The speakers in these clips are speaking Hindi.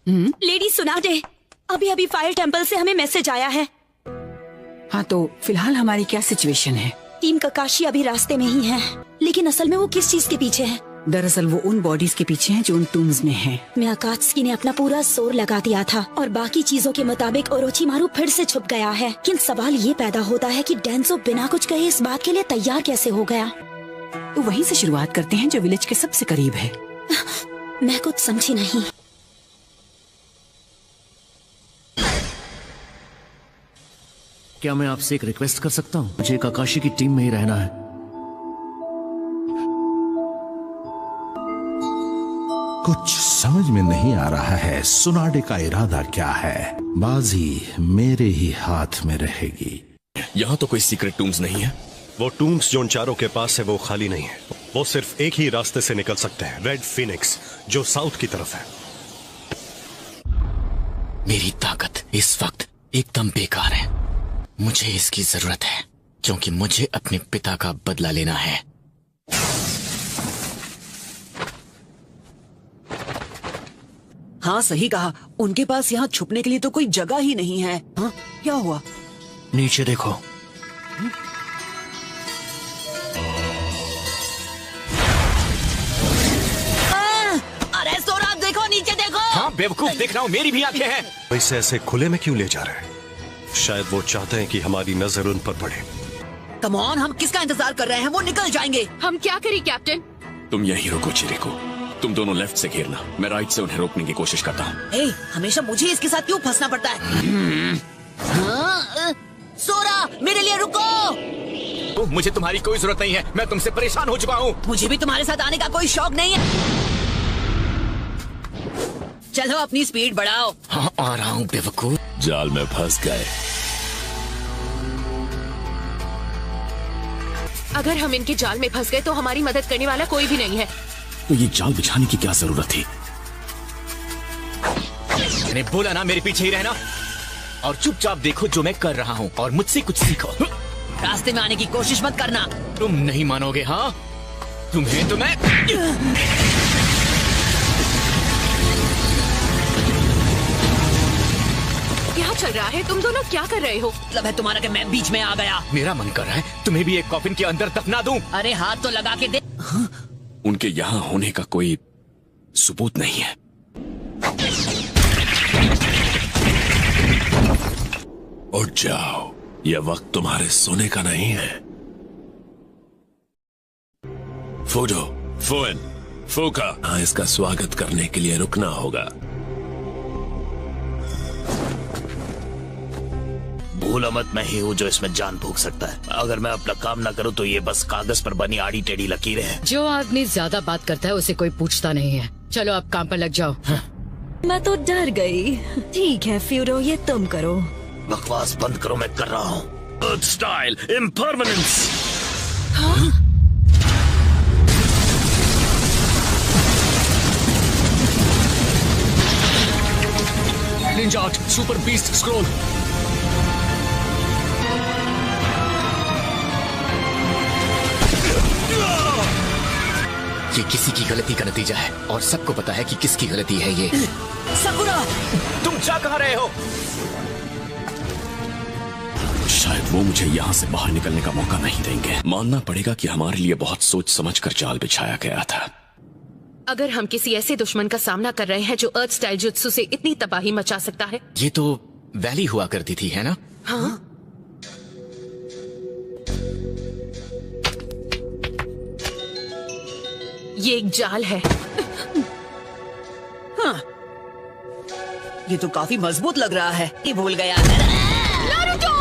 लेडी सुनाडे, अभी अभी फायर टेम्पल से हमें मैसेज आया है। हाँ, तो फिलहाल हमारी क्या सिचुएशन है? टीम ककाशी अभी रास्ते में ही है, लेकिन असल में वो किस चीज के पीछे है? दरअसल वो उन बॉडीज के पीछे हैं जो उन टूम्स में हैं। मियाकात्सुकी ने अपना पूरा जोर लगा दिया था और बाकी चीजों के मुताबिक ओरोचिमारू फिर से छुप गया है। लेकिन सवाल ये पैदा होता है कि डेंसो बिना कुछ कहे इस बात के लिए तैयार कैसे हो गया? तो वहीं से शुरुआत करते हैं जो विलेज के सबसे करीब है। मैं कुछ समझी नहीं। क्या मैं आपसे एक रिक्वेस्ट कर सकता हूँ? मुझे काकाशी की टीम में ही रहना है। कुछ समझ में नहीं आ रहा है सुनाडे का इरादा क्या है। बाजी मेरे ही हाथ में रहेगी। यहाँ तो कोई सीक्रेट टूम्स नहीं है। वो टूम्स जो उन चारों के पास है वो खाली नहीं है। वो सिर्फ एक ही रास्ते से निकल सकते हैं, रेड फिनिक्स, जो साउथ की तरफ है। मेरी ताकत इस वक्त एकदम बेकार है। मुझे इसकी जरूरत है क्योंकि मुझे अपने पिता का बदला लेना है। हाँ, सही कहा। उनके पास यहाँ छुपने के लिए तो कोई जगह ही नहीं है। हाँ, क्या हुआ? नीचे देखो। अरे सोरा, देखो नीचे देखो। हाँ बेवकूफ, देख रहा हूँ, मेरी भी आंखें हैं। वैसे ऐसे खुले में क्यों ले जा रहे हैं? शायद वो चाहते हैं कि हमारी नजर उन पर पड़े। कम ऑन, हम किसका इंतजार कर रहे हैं? वो निकल जाएंगे। हम क्या करें कैप्टन? तुम यहीं रुको चिरिको, तुम दोनों लेफ्ट से घेरना, मैं राइट से उन्हें रोकने की कोशिश करता हूँ। हमेशा मुझे इसके साथ क्यों फंसना पड़ता है? सोरा, मेरे लिए रुको। मुझे तुम्हारी कोई जरूरत नहीं है, मैं तुमसे परेशान हो चुका हूँ। मुझे भी तुम्हारे साथ आने का कोई शौक नहीं है। चलो अपनी स्पीड बढ़ाओ। हाँ, आ रहा हूँ बेवकूफ। जाल में फंस गए। अगर हम इनके जाल में फंस गए तो हमारी मदद करने वाला कोई भी नहीं है। तो ये जाल बिछाने की क्या जरूरत थी? मैंने बोला ना मेरे पीछे ही रहना और चुपचाप देखो जो मैं कर रहा हूँ और मुझसे कुछ सीखो। रास्ते में आने की कोशिश मत करना। तुम नहीं मानोगे। हाँ, तुम्हें तो मैं क्या चल रहा है? तुम दोनों क्या कर रहे हो? मतलब है तुम्हारा कि मैं बीच में आ गया। मेरा मन कर रहा है तुम्हें भी एक कॉफिन के अंदर दफना दूं। अरे हाथ तो लगा के दे। उनके यहाँ होने का कोई सबूत नहीं है। उठ जाओ, यह वक्त तुम्हारे सोने का नहीं है। फूडो, फुएन, फूका, हाँ, इसका स्वागत करने के लिए रुकना होगा। भूलो मत, मैं ही हूँ जो इसमें जान फूंक सकता है। अगर मैं अपना काम ना करूँ तो ये बस कागज पर बनी आड़ी टेढ़ी लकीरें हैं। जो आदमी ज्यादा बात करता है उसे कोई पूछता नहीं है। चलो अब काम पर लग जाओ। मैं तो डर गई। ठीक है फ्यूरो, ये तुम करो। बकवास बंद करो, मैं कर रहा हूँ। Earth style impermanence. Ninja art super beast scroll. ये किसी की गलती का नतीजा है और सबको पता है कि किसकी गलती है ये। सकुरा, तुम जा कहाँ रहे हो? शायद वो मुझे यहाँ से बाहर निकलने का मौका नहीं देंगे। मानना पड़ेगा कि हमारे लिए बहुत सोच समझकर जाल बिछाया गया था। अगर हम किसी ऐसे दुश्मन का सामना कर रहे हैं जो अर्थ स्टाइल जुत्सु से इतनी तबाही मचा सकता है। ये तो वैली हुआ करती थी, है ना? हाँ, ये एक जाल है। हाँ, ये तो काफी मजबूत लग रहा है। ये भूल गया। नारुतो!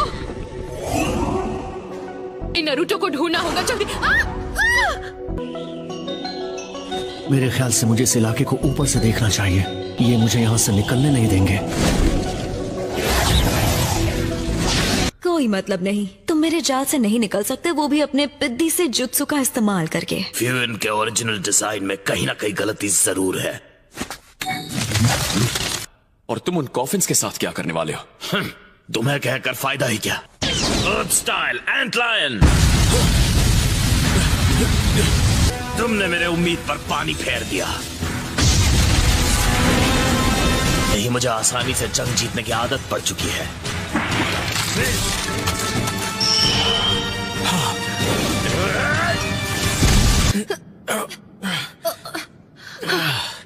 नारुतो को ढूंढना होगा जल्दी। मेरे ख्याल से मुझे इस इलाके को ऊपर से देखना चाहिए। ये मुझे यहाँ से निकलने नहीं देंगे। कोई मतलब नहीं, तुम मेरे जाल से नहीं निकल सकते, वो भी अपने पिद्दी से जुत्सु का इस्तेमाल करके। फ्यून के ओरिजिनल डिजाइन में कहीं ना कहीं गलती जरूर है। और तुम उन कॉफिन्स के साथ क्या करने वाले हो? तुम्हें कहकर फायदा ही क्या? अर्थ स्टाइल एंट लायन। तुमने मेरे उम्मीद पर पानी फेर दिया। यही मुझे आसानी से जंग जीतने की आदत पड़ चुकी है।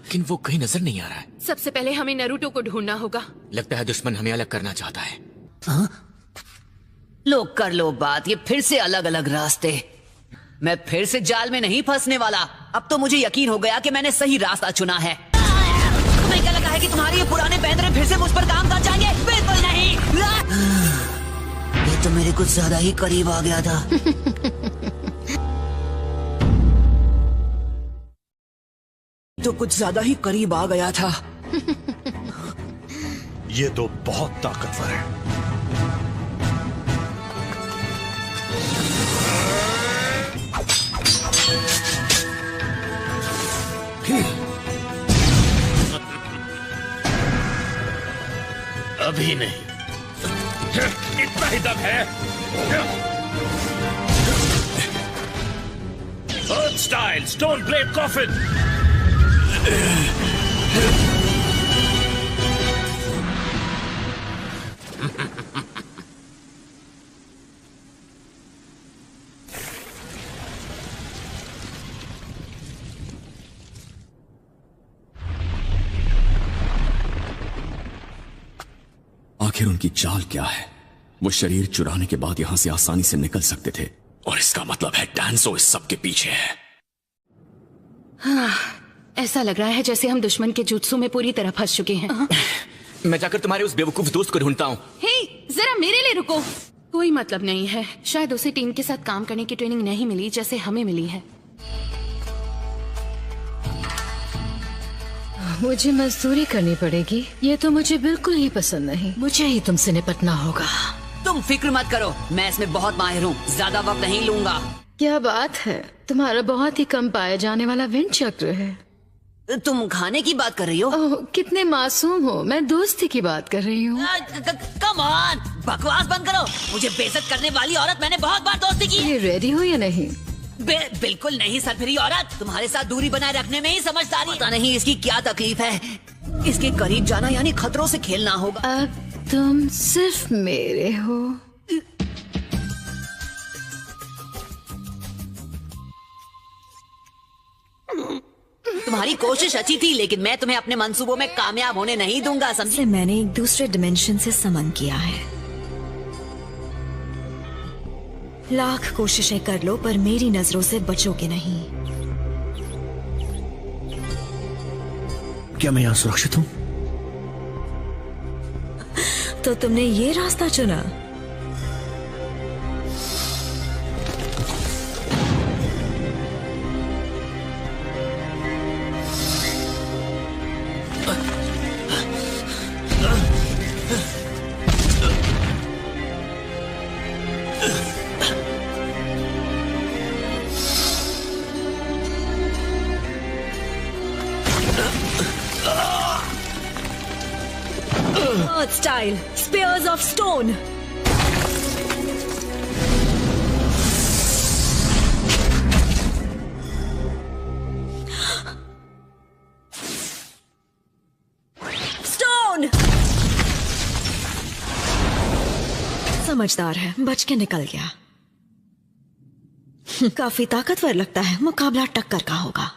लेकिन वो कहीं नजर नहीं आ रहा है। सबसे पहले हमें नारुतो को ढूंढना होगा। लगता है दुश्मन हमें अलग करना चाहता है। लो कर लो बात, ये फिर से अलग अलग रास्ते। मैं फिर से जाल में नहीं फंसने वाला। अब तो मुझे यकीन हो गया कि मैंने सही रास्ता चुना है। तुम्हें क्या लगा है कि तुम्हारे ये पुराने पैंतरे फिर से मुझ पर काम कर जाएंगे? बिल्कुल नहीं। ये तो मेरे कुछ ज्यादा ही करीब आ गया था। तो कुछ ज्यादा ही करीब आ गया था। ये तो बहुत ताकतवर है। अभी नहीं, इतना ही दम है। अर्थ स्टाइल स्टोन ब्लेड कॉफिन। आखिर उनकी चाल क्या है? वो शरीर चुराने के बाद यहां से आसानी से निकल सकते थे, और इसका मतलब है डैंसो इस सब के पीछे है। हाँ, ऐसा लग रहा है जैसे हम दुश्मन के जुत्सु में पूरी तरह फंस चुके हैं। मैं जाकर तुम्हारे उस बेवकूफ दोस्त को ढूंढता हूँ। हे, जरा मेरे लिए रुको। कोई मतलब नहीं है, शायद उसे टीम के साथ काम करने की ट्रेनिंग नहीं मिली जैसे हमें मिली है। मुझे मजदूरी करनी पड़ेगी। ये तो मुझे बिल्कुल ही पसंद नहीं। मुझे ही तुमसे निपटना होगा। तुम फिक्र मत करो, मैं इसमें बहुत माहिर हूँ। ज्यादा वक्त नहीं लूंगा। क्या बात है, तुम्हारा बहुत ही कम पाए जाने वाला विंड चक्र है। तुम खाने की बात कर रही हो? ओह, कितने मासूम हो। मैं दोस्ती की बात कर रही हूँ। कम ऑन, बकवास बंद करो। मुझे बेइज्जत करने वाली औरत मैंने बहुत बार दोस्ती की। ये रेडी हो या नहीं? बिल्कुल नहीं सरफिरी औरत। तुम्हारे साथ दूरी बनाए रखने में ही समझदारी। पता नहीं इसकी क्या तकलीफ है। इसके करीब जाना यानी खतरों से खेलना होगा। अब तुम सिर्फ मेरे हो। तुम्हारी कोशिश अच्छी थी, लेकिन मैं तुम्हें अपने मंसूबों में कामयाब होने नहीं दूंगा, समझे? मैंने एक दूसरे डिमेंशन से समन किया है। लाख कोशिशें कर लो पर मेरी नजरों से बचोगे नहीं। क्या मैं यहाँ सुरक्षित हूँ? तो तुमने ये रास्ता चुना? Earth style, spears of stone. Stone. समझदार है, बच के निकल गया। काफी ताकतवर लगता है। मुकाबला टक्कर का होगा।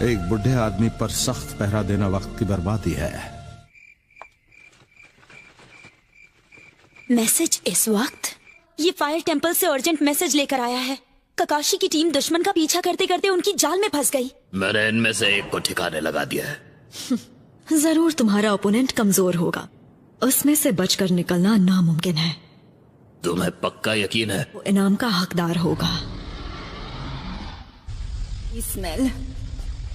एक बुढ़े आदमी पर सख्त पहरा देना वक्त की बर्बादी है। मैसेज इस वक्त? ये फायर टेंपल से अर्जेंट मैसेज लेकर आया है। ककाशी की टीम दुश्मन का पीछा करते करते उनकी जाल में फंस गई। मैंने इनमें से एक को ठिकाने लगा दिया है। जरूर तुम्हारा ओपोनेंट कमजोर होगा। उसमें से बचकर निकलना नामुमकिन है। तुम्हें पक्का यकीन है? वो इनाम का हकदार होगा। ये स्मेल,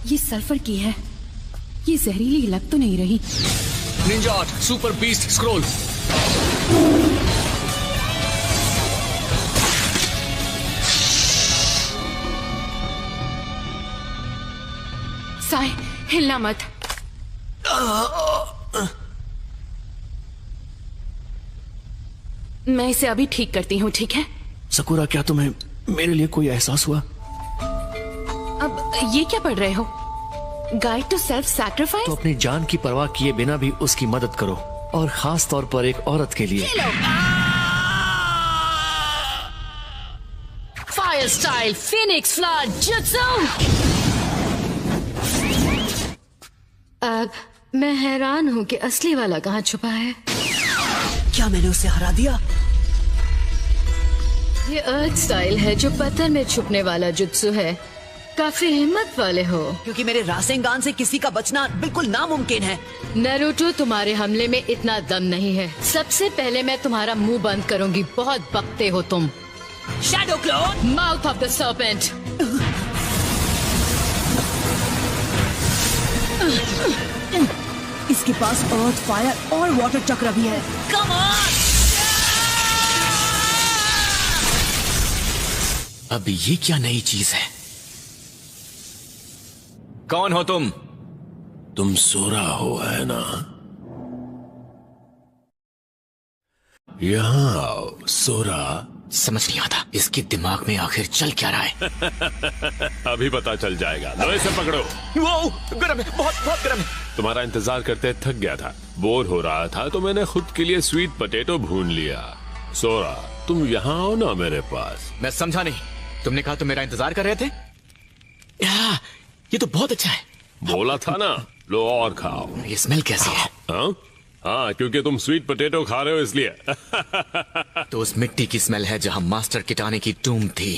ये सल्फर की है। ये जहरीली लग तो नहीं रही? Ninja art super beast scroll. Sai, हिलना मत। मैं इसे अभी ठीक करती हूँ, ठीक है? सकुरा, क्या तुम्हें मेरे लिए कोई एहसास हुआ? अब ये क्या पढ़ रहे हो? Guide to self sacrifice? तो अपनी जान की परवाह किए बिना भी उसकी मदद करो, और खास तौर पर एक औरत के लिए। Fire style Phoenix flood jutsu. अब मैं हैरान हूँ कि असली वाला कहाँ छुपा है। क्या मैंने उसे हरा दिया? ये अर्थ स्टाइल है जो पत्थर में छुपने वाला जुत्सु है। काफी हिम्मत वाले हो। क्योंकि मेरे रासेंगान से किसी का बचना बिल्कुल नामुमकिन है। नारुतो, तुम्हारे हमले में इतना दम नहीं है। सबसे पहले मैं तुम्हारा मुंह बंद करूंगी। बहुत बकते हो तुम। Shadow clone, mouth of the serpent. इसके पास अर्थ, फायर और वाटर चक्र भी है। Come on! अब ये क्या नई चीज है? कौन हो तुम? तुम सोरा हो, है ना? यहाँ आओ सोरा। समझ नहीं आता इसके दिमाग में आखिर चल क्या रहा है। अभी पता चल जाएगा। लो इसे पकड़ो। वो गरम है, बहुत बहुत गरम है। तुम्हारा इंतजार करते थक गया था, बोर हो रहा था, तो मैंने खुद के लिए स्वीट पोटैटो भून लिया। सोरा, तुम यहाँ आओ ना मेरे पास। मैं समझा नहीं। तुमने कहा तुम मेरा इंतजार कर रहे थे? ये तो बहुत अच्छा है। बोला था ना, लो और खाओ। ये स्मेल कैसी है? हाँ, क्योंकि तुम स्वीट पोटैटो खा रहे हो इसलिए। तो उस मिट्टी की स्मेल है जहां मास्टर किटाने की टूम थी।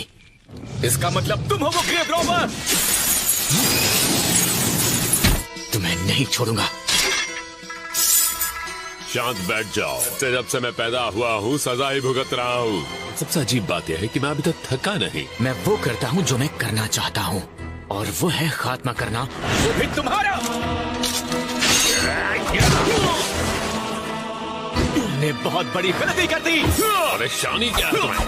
इसका मतलब तुम हो वो ग्रेव रॉबर। तुम्हें नहीं छोड़ूंगा। शांत बैठ जाओ। जब से मैं पैदा हुआ हूँ सजा ही भुगत रहा हूँ। सबसे अजीब बात यह है कि मैं अभी तक थका नहीं। मैं वो करता हूँ जो मैं करना चाहता हूँ, और वो है खात्मा करना, वो भी तुम्हारा। तुमने बहुत बड़ी गलती कर दी। परेशानी क्या है तुम्हें?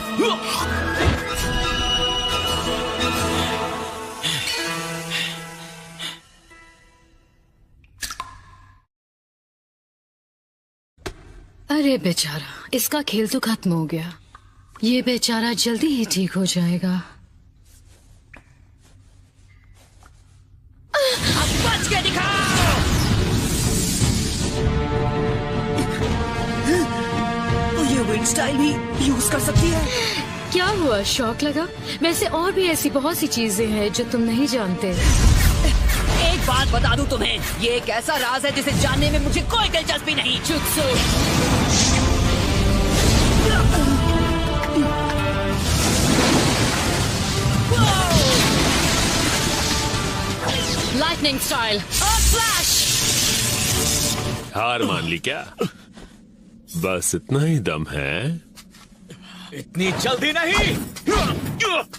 अरे बेचारा, इसका खेल तो खत्म हो गया। ये बेचारा जल्दी ही ठीक हो जाएगा। अब बच के दिखाओ। तो ये विंड स्टाइल भी यूज कर सकती है। क्या हुआ, शौक लगा? वैसे और भी ऐसी बहुत सी चीजें हैं जो तुम नहीं जानते। एक बात बता दूं तुम्हें, ये एक ऐसा राज है जिसे जानने में मुझे कोई दिलचस्पी नहीं। जुत्सु। लाइटनिंग स्टाइल और फ्लैश। हार मान ली क्या? बस इतना ही दम है? इतनी जल्दी नहीं।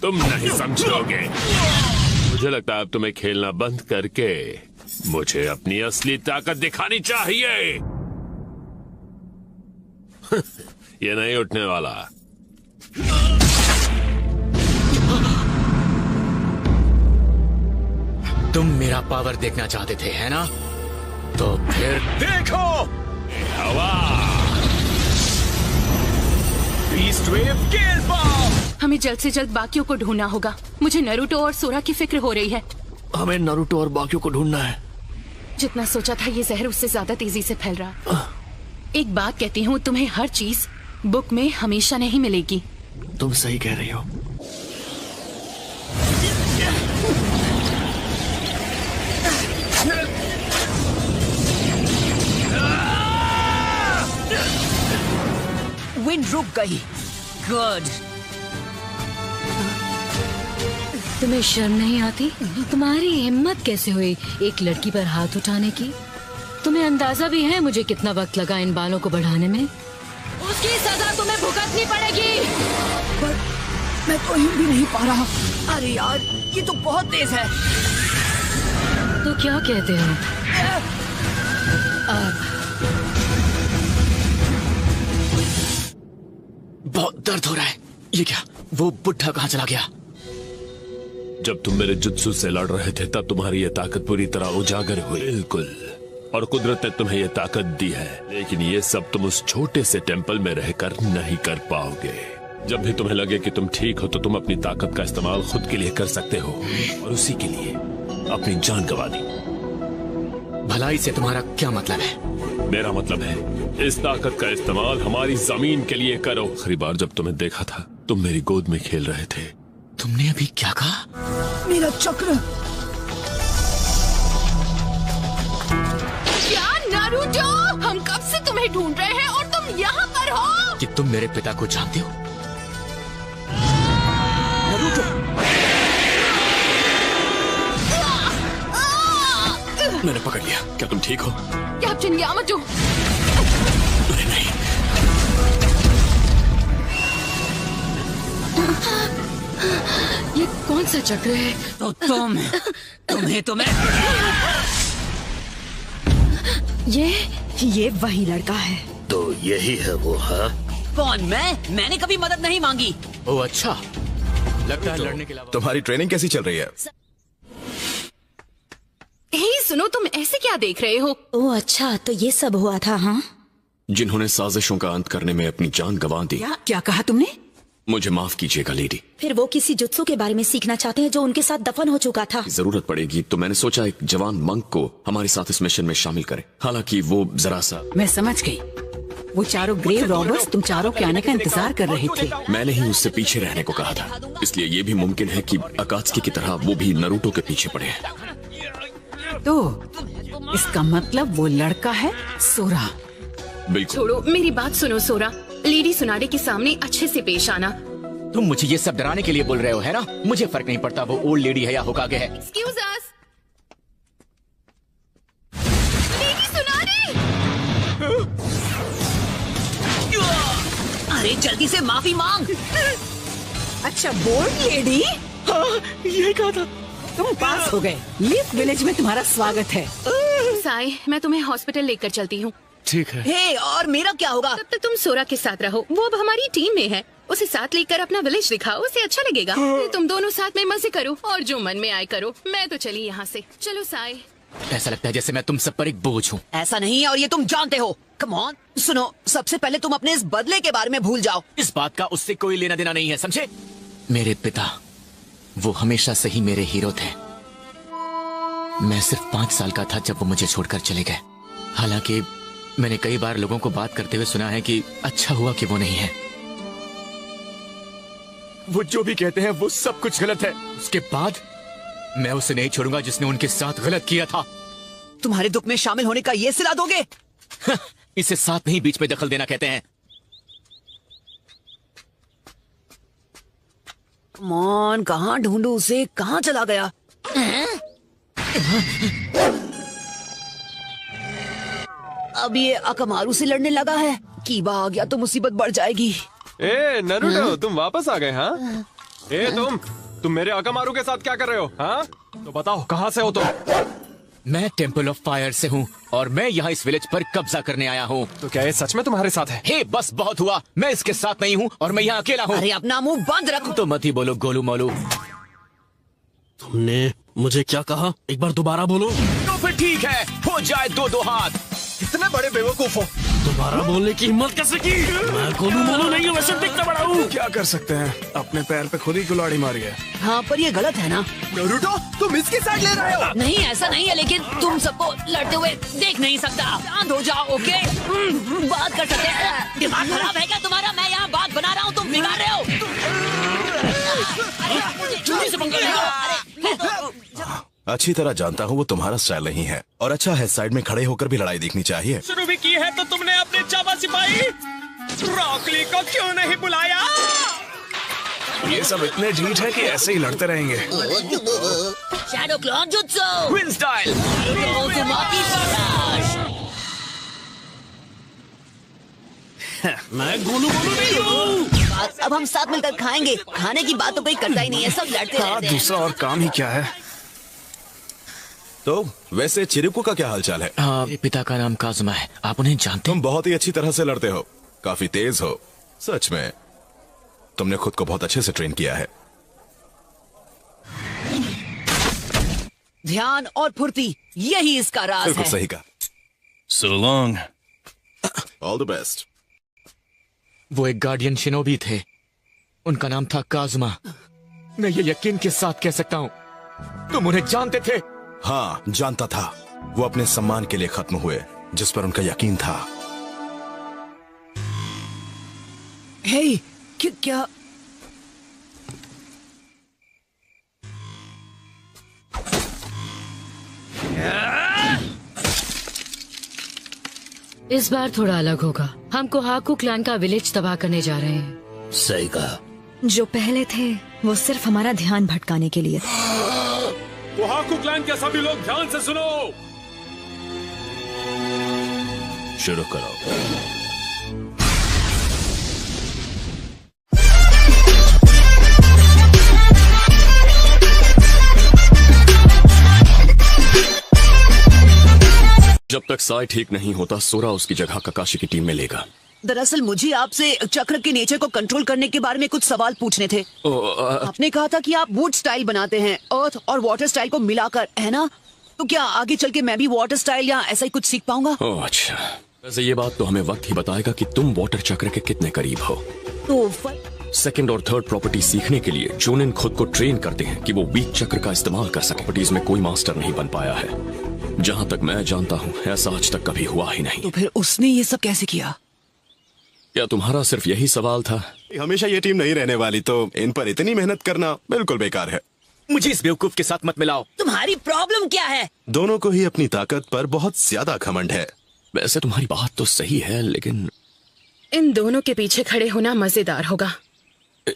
तुम नहीं समझोगे। मुझे लगता है अब तुम्हें खेलना बंद करके मुझे अपनी असली ताकत दिखानी चाहिए। ये नहीं उठने वाला। तुम मेरा पावर देखना चाहते थे, है ना? तो फिर देखो। हवा। बीस्ट वेव गेल बॉम्ब। हमें जल्द से जल्द बाकियों को ढूंढना होगा। मुझे नारुतो और सोरा की फिक्र हो रही है। हमें नारुतो और बाकियों को ढूंढना है। जितना सोचा था ये जहर उससे ज्यादा तेजी से फैल रहा। एक बात कहती हूँ, तुम्हें हर चीज बुक में हमेशा नहीं मिलेगी। तुम सही कह रही हो। विंड रुक गई। गुड। तुम्हें शर्म नहीं आती? तुम्हारी हिम्मत कैसे हुई एक लड़की पर हाथ उठाने की? तुम्हें अंदाजा भी है मुझे कितना वक्त लगा इन बालों को बढ़ाने में? उसकी सजा तुम्हें भुगतनी पड़ेगी। पर मैं तो हिल भी नहीं पा रहा। अरे यार, ये तो बहुत तेज है। तो क्या कहते हो? बहुत दर्द हो रहा है। ये क्या? वो बुढ़ा कहाँ चला गया? जब तुम मेरे जुत्सु से लड़ रहे थे तब तुम्हारी ये ताकत पूरी तरह उजागर हुई। बिल्कुल। और कुदरत ने तुम्हें ये ताकत दी है, लेकिन ये सब तुम उस छोटे से टेंपल में रहकर नहीं कर पाओगे। जब भी तुम्हें लगे कि तुम ठीक हो तो तुम अपनी ताकत का इस्तेमाल खुद के लिए कर सकते हो, और उसी के लिए अपनी जान गंवा दी। भलाई से तुम्हारा क्या मतलब है? मेरा मतलब है इस ताकत का इस्तेमाल हमारी जमीन के लिए करो। आखिरी बार जब तुम्हें देखा था तुम मेरी गोद में खेल रहे थे। तुमने अभी क्या कहा? मेरा चक्र। क्या नारुतो? हम कब से तुम्हें ढूंढ रहे हैं और तुम यहाँ पर हो? कि तुम मेरे पिता को जानते हो? मैंने पकड़ लिया। क्या तुम ठीक हो? Captain Yamato. अरे नहीं। ये कौन सा चक्र है? तो तुम्हें तो मैं। ये वही लड़का है। तो यही है वो, हाँ? कौन? मैंने कभी मदद नहीं मांगी। ओह अच्छा, लगता है लड़ने के अलावा। तुम्हारी ट्रेनिंग कैसी चल रही है? हे सुनो, तुम ऐसे क्या देख रहे हो? ओह अच्छा, तो ये सब हुआ था। हाँ, जिन्होंने साजिशों का अंत करने में अपनी जान गंवा दी। क्या कहा तुमने? मुझे माफ कीजिएगा लेडी। फिर वो किसी जुत्सु के बारे में सीखना चाहते हैं जो उनके साथ दफन हो चुका था। जरूरत पड़ेगी तो मैंने सोचा एक जवान मंक को हमारे साथ इस मिशन में शामिल करें। हालांकि वो जरा सा। मैं समझ गई। वो चारों ग्रेव रॉबर्स तुम चारों के आने का इंतजार कर रहे थे। मैंने ही उससे पीछे रहने को कहा था, इसलिए ये भी मुमकिन है कि अकात्सुकी की तरह वो भी नारुतो के पीछे पड़े हैं। तो इसका मतलब वो लड़का है सोरा। बिल्कुल। छोड़ो, मेरी बात सुनो सोरा। लेडी सुनाडे के सामने अच्छे से पेश आना। तुम मुझे ये सब डराने के लिए बोल रहे हो, है ना? मुझे फर्क नहीं पड़ता वो ओल्ड लेडी है या होकागे है। Excuse us। लेडी सुनाडे। अरे जल्दी से माफी मांग। अच्छा, बोल्ड लेडी। हाँ, यही कहा था। तुम पास हो गए। लीफ विलेज में तुम्हारा स्वागत है। साई, मैं तुम्हें हॉस्पिटल लेकर चलती हूँ। ठीक है। हे, और मेरा क्या होगा? तब तक तुम सोरा के साथ रहो, वो अब हमारी टीम में है। उसे साथ लेकर अपना विलेज दिखाओ, उसे अच्छा लगेगा। तुम दोनों साथ में मजे करो और जो मन में आए करो। मैं तो चली यहाँ से। चलो साई। ऐसा लगता है जैसे मैं तुम सब पर एक बोझ हूँ। ऐसा नहीं है और ये तुम जानते हो। कम ऑन, सुनो, सबसे पहले तुम अपने इस बदले के बारे में भूल जाओ। इस बात का उससे कोई लेना देना नहीं है, समझे? मेरे पिता, वो हमेशा से ही मेरे हीरो थे। मैं सिर्फ 5 साल का था जब वो मुझे छोड़कर चले गए। हालांकि मैंने कई बार लोगों को बात करते हुए सुना है कि अच्छा हुआ कि वो नहीं है। वो जो भी कहते हैं वो सब कुछ गलत है। उसके बाद मैं उसे नहीं छोड़ूंगा जिसने उनके साथ गलत किया था। तुम्हारे दुख में शामिल होने का ये सिला दोगे? इसे साथ नहीं, बीच में दखल देना कहते हैं। कमान, कहाँ ढूंढूं उसे? कहाँ चला गया? अब ये अकमारू से लड़ने लगा है। कीबा आ गया तो मुसीबत बढ़ जाएगी। ए नारुतो, तुम वापस आ गए? हाँ, ए तुम मेरे अकमारू के साथ क्या कर रहे हो? हाँ, तो बताओ कहाँ से हो तुम? मैं टेम्पल ऑफ फायर से हूँ और मैं यहाँ इस विलेज पर कब्जा करने आया हूँ। तो क्या ये सच में तुम्हारे साथ है? हे, बस बहुत हुआ। मैं इसके साथ नहीं हूँ और मैं यहाँ अकेला हूँ। अरे अपना मुंह बंद रखो। तो मत ही बोलो गोलू मोलू। तुमने मुझे क्या कहा? एक बार दोबारा बोलो। तो फिर ठीक है, हो जाए 2-2 हाथ। कितने बड़े बेवकूफ हो। दोबारा बोलने की हिम्मत कैसे की? मैं गोलू मोलू नहीं हूँ, वैसे दिखता बड़ा हूँ। क्या कर सकते हैं, अपने पैर पे खुद ही कुल्हाड़ी मारी है। हाँ, पर ये गलत है ना? नारुतो, तुम इसकी साइड ले रहे हो। नहीं, ऐसा नहीं है, लेकिन तुम सबको लड़ते हुए देख नहीं सकता। शांत हो जाओ, ओके? बात कर सकते हैं। दिमाग खराब है क्या तुम्हारा? मैं यहाँ बात बना रहा हूँ, तुम बिगाड़ रहे हो। जल्दी से पंगा लो। अच्छी तरह जानता हूँ वो तुम्हारा स्टाइल नहीं है, और अच्छा है साइड में खड़े होकर भी लड़ाई देखनी चाहिए। शुरू भी की है तो तुमने अपने जावा सिपाही रॉकली को क्यों नहीं बुलाया? ये सब इतने ढीठ है कि ऐसे ही लड़ते रहेंगे। Shadow clone jutsu, win style. मैं गोलू मोलू नहीं हूँ। अब हम साथ मिलकर खाएंगे। खाने की बात तो कोई करता ही नहीं है, सब लड़ते रहते हैं। दूसरा और काम ही क्या है? तो वैसे चिरुको का क्या हालचाल है? हाँ, मेरे पिता का नाम काजुमा है। आप उन्हें जानते? तुम बहुत ही अच्छी तरह से लड़ते हो, काफी तेज हो। सच में तुमने खुद को बहुत अच्छे से ट्रेन किया है। ध्यान और फुर्ती, यही इसका राज बिल्कुल है। सही कहा। So long. All the best. वो एक गार्डियन शिनोबी थे। उनका नाम था काजुमा। मैं ये यकीन के साथ कह सकता हूँ तुम उन्हें जानते थे। हाँ, जानता था। वो अपने सम्मान के लिए खत्म हुए, जिस पर उनका यकीन था। हे, क्या इस बार थोड़ा अलग होगा। हम कोहाकू क्लैन का विलेज तबाह करने जा रहे हैं। सही कहा। जो पहले थे वो सिर्फ हमारा ध्यान भटकाने के लिए। कोहाकू क्लैन के सभी लोग ध्यान से सुनो। शुरू करो। जब तक साई ठीक नहीं होता, सोरा उसकी जगह ककाशी की टीम में लेगा। दरअसल मुझे आपसे चक्र के नेचर को कंट्रोल करने के बारे में कुछ सवाल पूछने थे। आपने कहा था कि आप वुड स्टाइल बनाते हैं, अर्थ और वाटर स्टाइल को मिलाकर, है ना? तो क्या आगे चल के मैं भी वाटर स्टाइल या ऐसा ही कुछ सीख पाऊंगा? ओह अच्छा। वैसे ये बात तो हमें वक्त ही बताएगा कि तुम वाटर चक्र के कितने करीब हो। तो सेकंड और थर्ड प्रॉपर्टी सीखने के लिए जोनिन खुद को ट्रेन करते हैं कि वो वीक चक्र का इस्तेमाल कर सके। प्रॉपर्टीज में कोई मास्टर नहीं बन पाया है। जहाँ तक मैं जानता हूँ ऐसा आज तक कभी हुआ ही नहीं। तो फिर उसने ये सब कैसे किया? क्या तुम्हारा सिर्फ यही सवाल था? हमेशा ये टीम नहीं रहने वाली, तो इन पर इतनी मेहनत करना बिल्कुल बेकार है। मुझे इस बेवकूफ के साथ मत मिलाओ। तुम्हारी प्रॉब्लम क्या है? दोनों को ही अपनी ताकत पर बहुत ज्यादा घमंड है। वैसे तुम्हारी बात तो सही है, लेकिन इन दोनों के पीछे खड़े होना मजेदार होगा।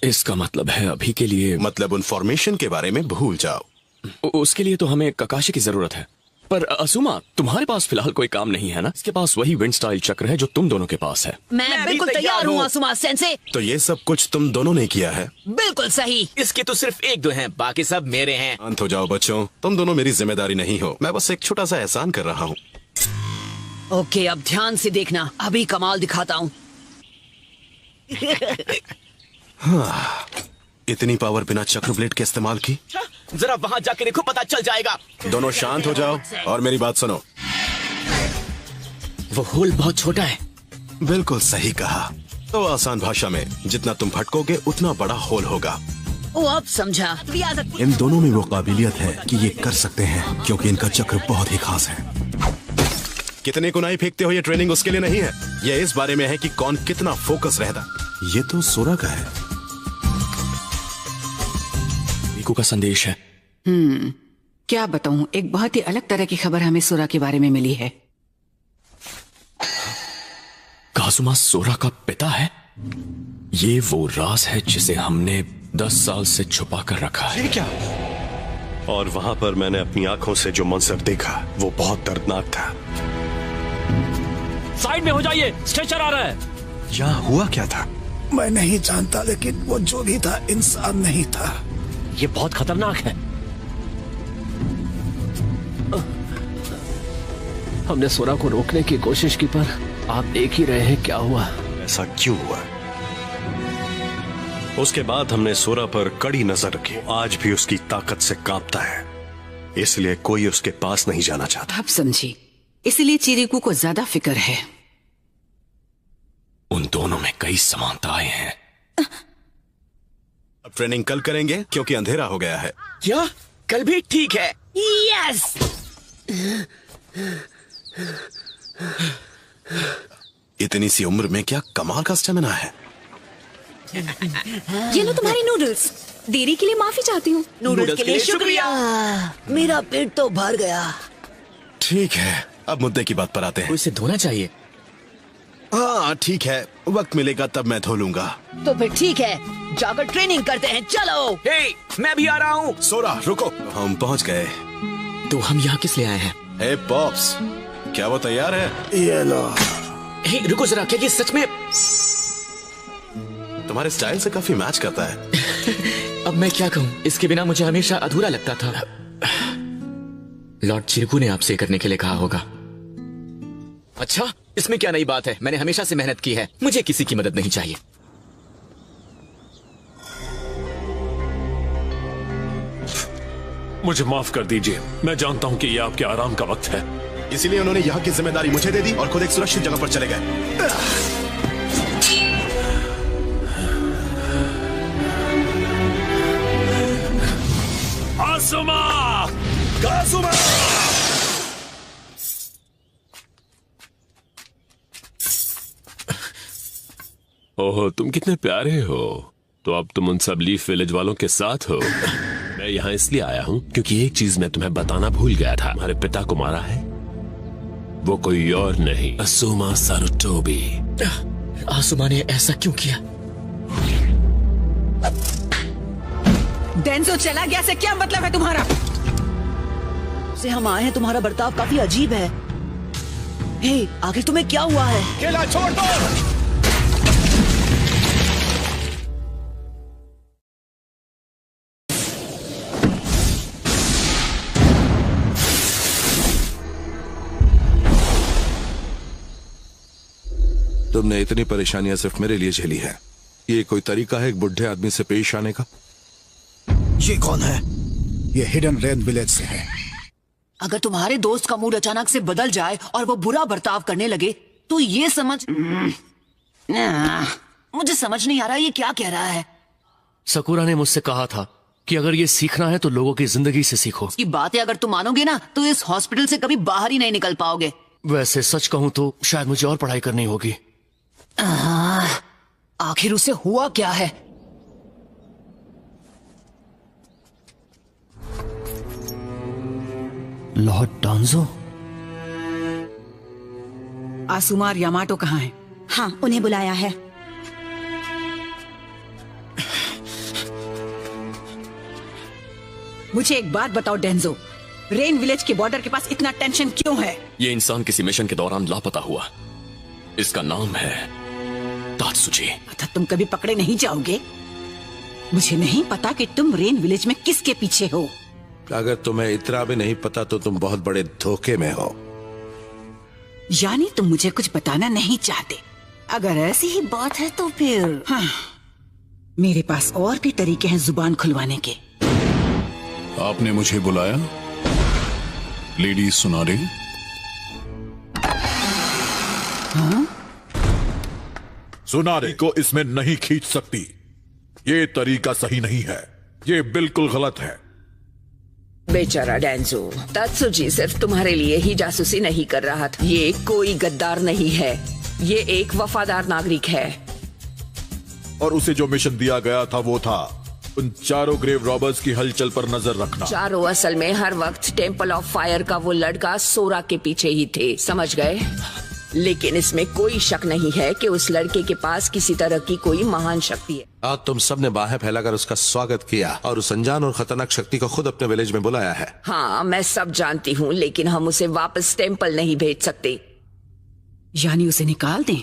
इसका मतलब है अभी के लिए, मतलब उन फॉर्मेशन के बारे में भूल जाओ। उसके लिए तो हमें ककाशी की जरूरत है। पर असुमा, तुम्हारे पास फिलहाल कोई काम नहीं है ना? इसके पास वही विंड स्टाइल चक्र है जो तुम दोनों के पास है। मैं बिल्कुल तैयार हूँ असुमा सेंसे। तो ये सब कुछ तुम दोनों ने किया है? बिल्कुल सही। इसके तो सिर्फ एक दो हैं, बाकी सब मेरे हैं। शांत हो जाओ बच्चों, तुम दोनों मेरी जिम्मेदारी नहीं हो। मैं बस एक छोटा सा एहसान कर रहा हूँ। ओके, अब ध्यान से देखना, अभी कमाल दिखाता हूँ। हाँ, इतनी पावर बिना चक्र ब्लेड के इस्तेमाल की? जरा वहाँ जाके देखो, पता चल जाएगा। दोनों शांत हो जाओ और मेरी बात सुनो। वो होल बहुत छोटा है। बिल्कुल सही कहा। तो आसान भाषा में, जितना तुम भटकोगे उतना बड़ा होल होगा। ओ, अब समझा। इन दोनों में वो काबिलियत है कि ये कर सकते हैं, क्योंकि इनका चक्र बहुत ही खास है। कितने कुनाई फेंकते हो, ये ट्रेनिंग उसके लिए नहीं है। ये इस बारे में है कि कौन कितना फोकस रहता। ये तो सोरा का है। मीकू का संदेश है। क्या बताऊं, एक बहुत ही अलग तरह की खबर हमें सोरा के बारे में मिली है। काजुमा सोरा का पिता है? ये वो राज है जिसे हमने 10 साल से छुपा कर रखा है। ये क्या? और वहां पर मैंने अपनी आंखों से जो मंजर देखा वो बहुत दर्दनाक था। साइड में हो जाइए, स्ट्रेचर आ रहा है। यहाँ हुआ क्या था? मैं नहीं जानता, लेकिन वो जो भी था इंसान नहीं था। ये बहुत खतरनाक है। हमने सोरा को रोकने की कोशिश की, पर आप देख ही रहे हैं क्या हुआ। ऐसा क्यों हुआ? उसके बाद हमने सोरा पर कड़ी नजर रखी। आज भी उसकी ताकत से कांपता है, इसलिए कोई उसके पास नहीं जाना चाहता। अब समझी, इसलिए चिरिकू को ज्यादा फिक्र है। उन दोनों में कई समानताएं हैं। अब ट्रेनिंग कल करेंगे क्योंकि अंधेरा हो गया है। क्या? कल भी ठीक है। यस। इतनी सी उम्र में क्या कमाल का स्टेमिना है। ये लो तुम्हारी नूडल्स। देरी के लिए माफी चाहती हूँ। नूडल्स के लिए शुक्रिया। मेरा पेट तो भर गया। ठीक है, अब मुद्दे की बात पर आते हैं। उसे धोना चाहिए। हाँ ठीक है, वक्त मिलेगा तब मैं धो लूंगा। तो फिर ठीक है, जाकर ट्रेनिंग करते हैं। चलो। हे, मैं भी आ रहा हूँ। सोरा रुको, हम पहुँच गए। तो हम यहाँ किस लिए आए हैं? हे पॉप्स, क्या वो तैयार है? ये लो। हे, रुको जरा, क्या ये सच में तुम्हारे स्टाइल से काफी मैच करता है। अब मैं क्या कहूँ, इसके बिना मुझे हमेशा अधूरा लगता था। लॉर्ड चिरकू ने आपसे करने के लिए कहा होगा। अच्छा, इसमें क्या नई बात है? मैंने हमेशा से मेहनत की है, मुझे किसी की मदद नहीं चाहिए। मुझे माफ कर दीजिए, मैं जानता हूँ कि ये आपके आराम का वक्त है। इसीलिए उन्होंने यहाँ की जिम्मेदारी मुझे दे दी और खुद एक सुरक्षित जगह पर चले गए। कासुमा! कासुमा! ओह, तुम कितने प्यारे हो। तो अब तुम उन सब लीफ विलेज वालों के साथ हो। मैं यहाँ इसलिए आया हूँ क्योंकि एक चीज मैं तुम्हें बताना भूल गया था। तुम्हारे पिता को मारा है वो कोई और नहीं, असूमा सारुटोबी। आसुमा ने ऐसा क्यों किया? डेंजो चला गया से क्या मतलब है तुम्हारा? से हम आए हैं, तुम्हारा बर्ताव काफी अजीब है। हे, आखिर तुम्हें क्या हुआ है? केला छोड़ दो। तुमने इतनी परेशानियां सिर्फ मेरे लिए झेली है। ये कोई तरीका है एक बुढ़े आदमी से पेश आने का? ये कौन है? ये हिडन रेन विलेज से है। अगर तुम्हारे दोस्त का मूड अचानक से बदल जाए और वो बुरा बर्ताव करने लगे तो ये समझ मुझे समझ नहीं आ रहा ये क्या कह रहा है। सकुरा ने मुझसे कहा था कि अगर ये सीखना है तो लोगों की जिंदगी से सीखो। इसकी बातें अगर तुम मानोगे ना तो इस हॉस्पिटल से कभी बाहर ही नहीं निकल पाओगे। वैसे सच कहूं तो शायद मुझे और पढ़ाई करनी होगी। आखिर उसे हुआ क्या है? लॉर्ड डांजो? आसुमा और यामाटो कहाँ हैं? हाँ, उन्हें बुलाया है। मुझे एक बात बताओ डेंजो, रेन विलेज के बॉर्डर के पास इतना टेंशन क्यों है? ये इंसान किसी मिशन के दौरान लापता हुआ। इसका नाम है तात्सुची। अतः तुम कभी पकड़े नहीं जाओगे। मुझे नहीं पता कि तुम रेन विलेज में किसके पीछे हो। अगर तुम्हें इतना भी नहीं पता तो तुम बहुत बड़े धोखे में हो। यानी तुम मुझे कुछ बताना नहीं चाहते। अगर ऐसी ही बात है तो फिर हाँ, मेरे पास और भी तरीके हैं जुबान खुलवाने के। आपने मुझे बुलाया लेडी सुनारे? हाँ? सुनारे को इसमें नहीं खींच सकती। ये तरीका सही नहीं है, ये बिल्कुल गलत है। बेचारा डेंजो, तात्सुजी सिर्फ तुम्हारे लिए ही जासूसी नहीं कर रहा था। ये कोई गद्दार नहीं है, ये एक वफादार नागरिक है। और उसे जो मिशन दिया गया था वो था उन चारों ग्रेव रॉबर्स की हलचल पर नजर रखना। चारों असल में हर वक्त टेम्पल ऑफ फायर का वो लड़का सोरा के पीछे ही थे, समझ गए? लेकिन इसमें कोई शक नहीं है कि उस लड़के के पास किसी तरह की कोई महान शक्ति है। आज तुम सबने बाहें फैलाकर उसका स्वागत किया और उस अनजान और खतरनाक शक्ति को खुद अपने विलेज में बुलाया है। हाँ, मैं सब जानती हूँ, लेकिन हम उसे वापस टेम्पल नहीं भेज सकते। यानी उसे निकाल दें?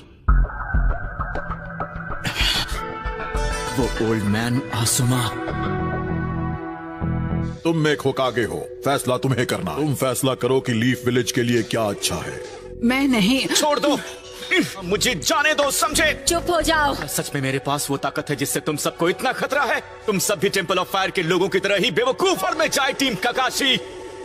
वो ओल्ड मैन आसुमा। तुम में खोकागे हो, फैसला तुम्हें करना। तुम फैसला करो कि लीफ विलेज के लिए क्या अच्छा है। मैं नहीं। छोड़ दो, मुझे जाने दो, समझे? चुप हो जाओ। सच में मेरे पास वो ताकत है जिससे तुम सबको इतना खतरा है। तुम सब भी टेम्पल ऑफ फायर के लोगों की तरह ही बेवकूफ और मैं जाए टीम काकाशी।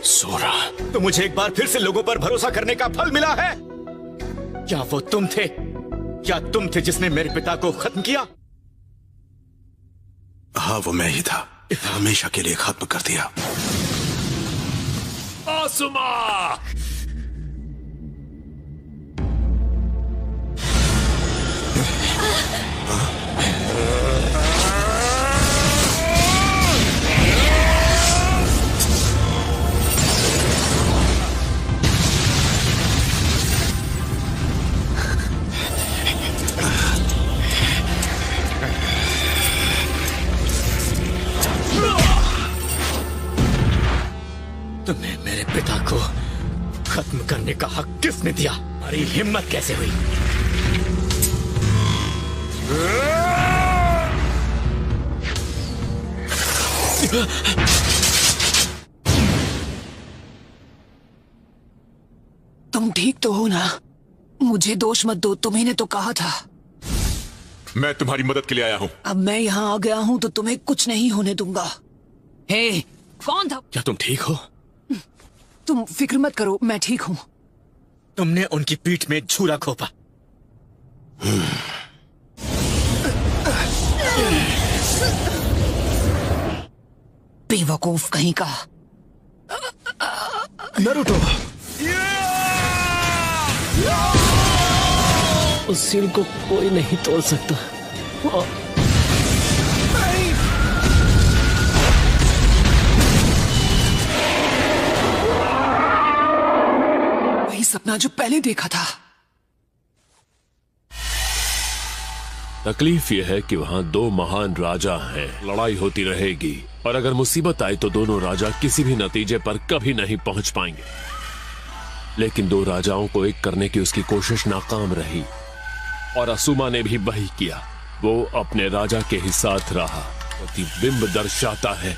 सोरा, तो मुझे एक बार फिर से लोगों पर भरोसा करने का फल मिला है। क्या वो तुम थे? क्या तुम थे जिसने मेरे पिता को खत्म किया? हाँ, वो मैं ही था। हमेशा के लिए खत्म कर दिया। आसुमा! तुम्हें मेरे पिता को खत्म करने का हक किसने दिया? हमारी हिम्मत कैसे हुई? तुम ठीक तो हो ना? मुझे दोष मत दो, तुम्ही ने तो कहा था। मैं तुम्हारी मदद के लिए आया हूँ। अब मैं यहाँ आ गया हूँ तो तुम्हें कुछ नहीं होने दूंगा। हे, कौन था? क्या तुम ठीक हो? तुम फिक्र मत करो, मैं ठीक हूँ। तुमने उनकी पीठ में छुरा घोंपा। बेवकूफ कहीं का। नारुतो, उस सील को कोई नहीं तोड़ सकता। वही सपना जो पहले देखा था। तकलीफ यह है कि वहाँ दो महान राजा हैं, लड़ाई होती रहेगी और अगर मुसीबत आई तो दोनों राजा किसी भी नतीजे पर कभी नहीं पहुंच पाएंगे। लेकिन दो राजाओं को एक करने की उसकी कोशिश नाकाम रही और असुमा ने भी वही किया। वो अपने राजा के ही साथ रहा। प्रतिबिंब दर्शाता है,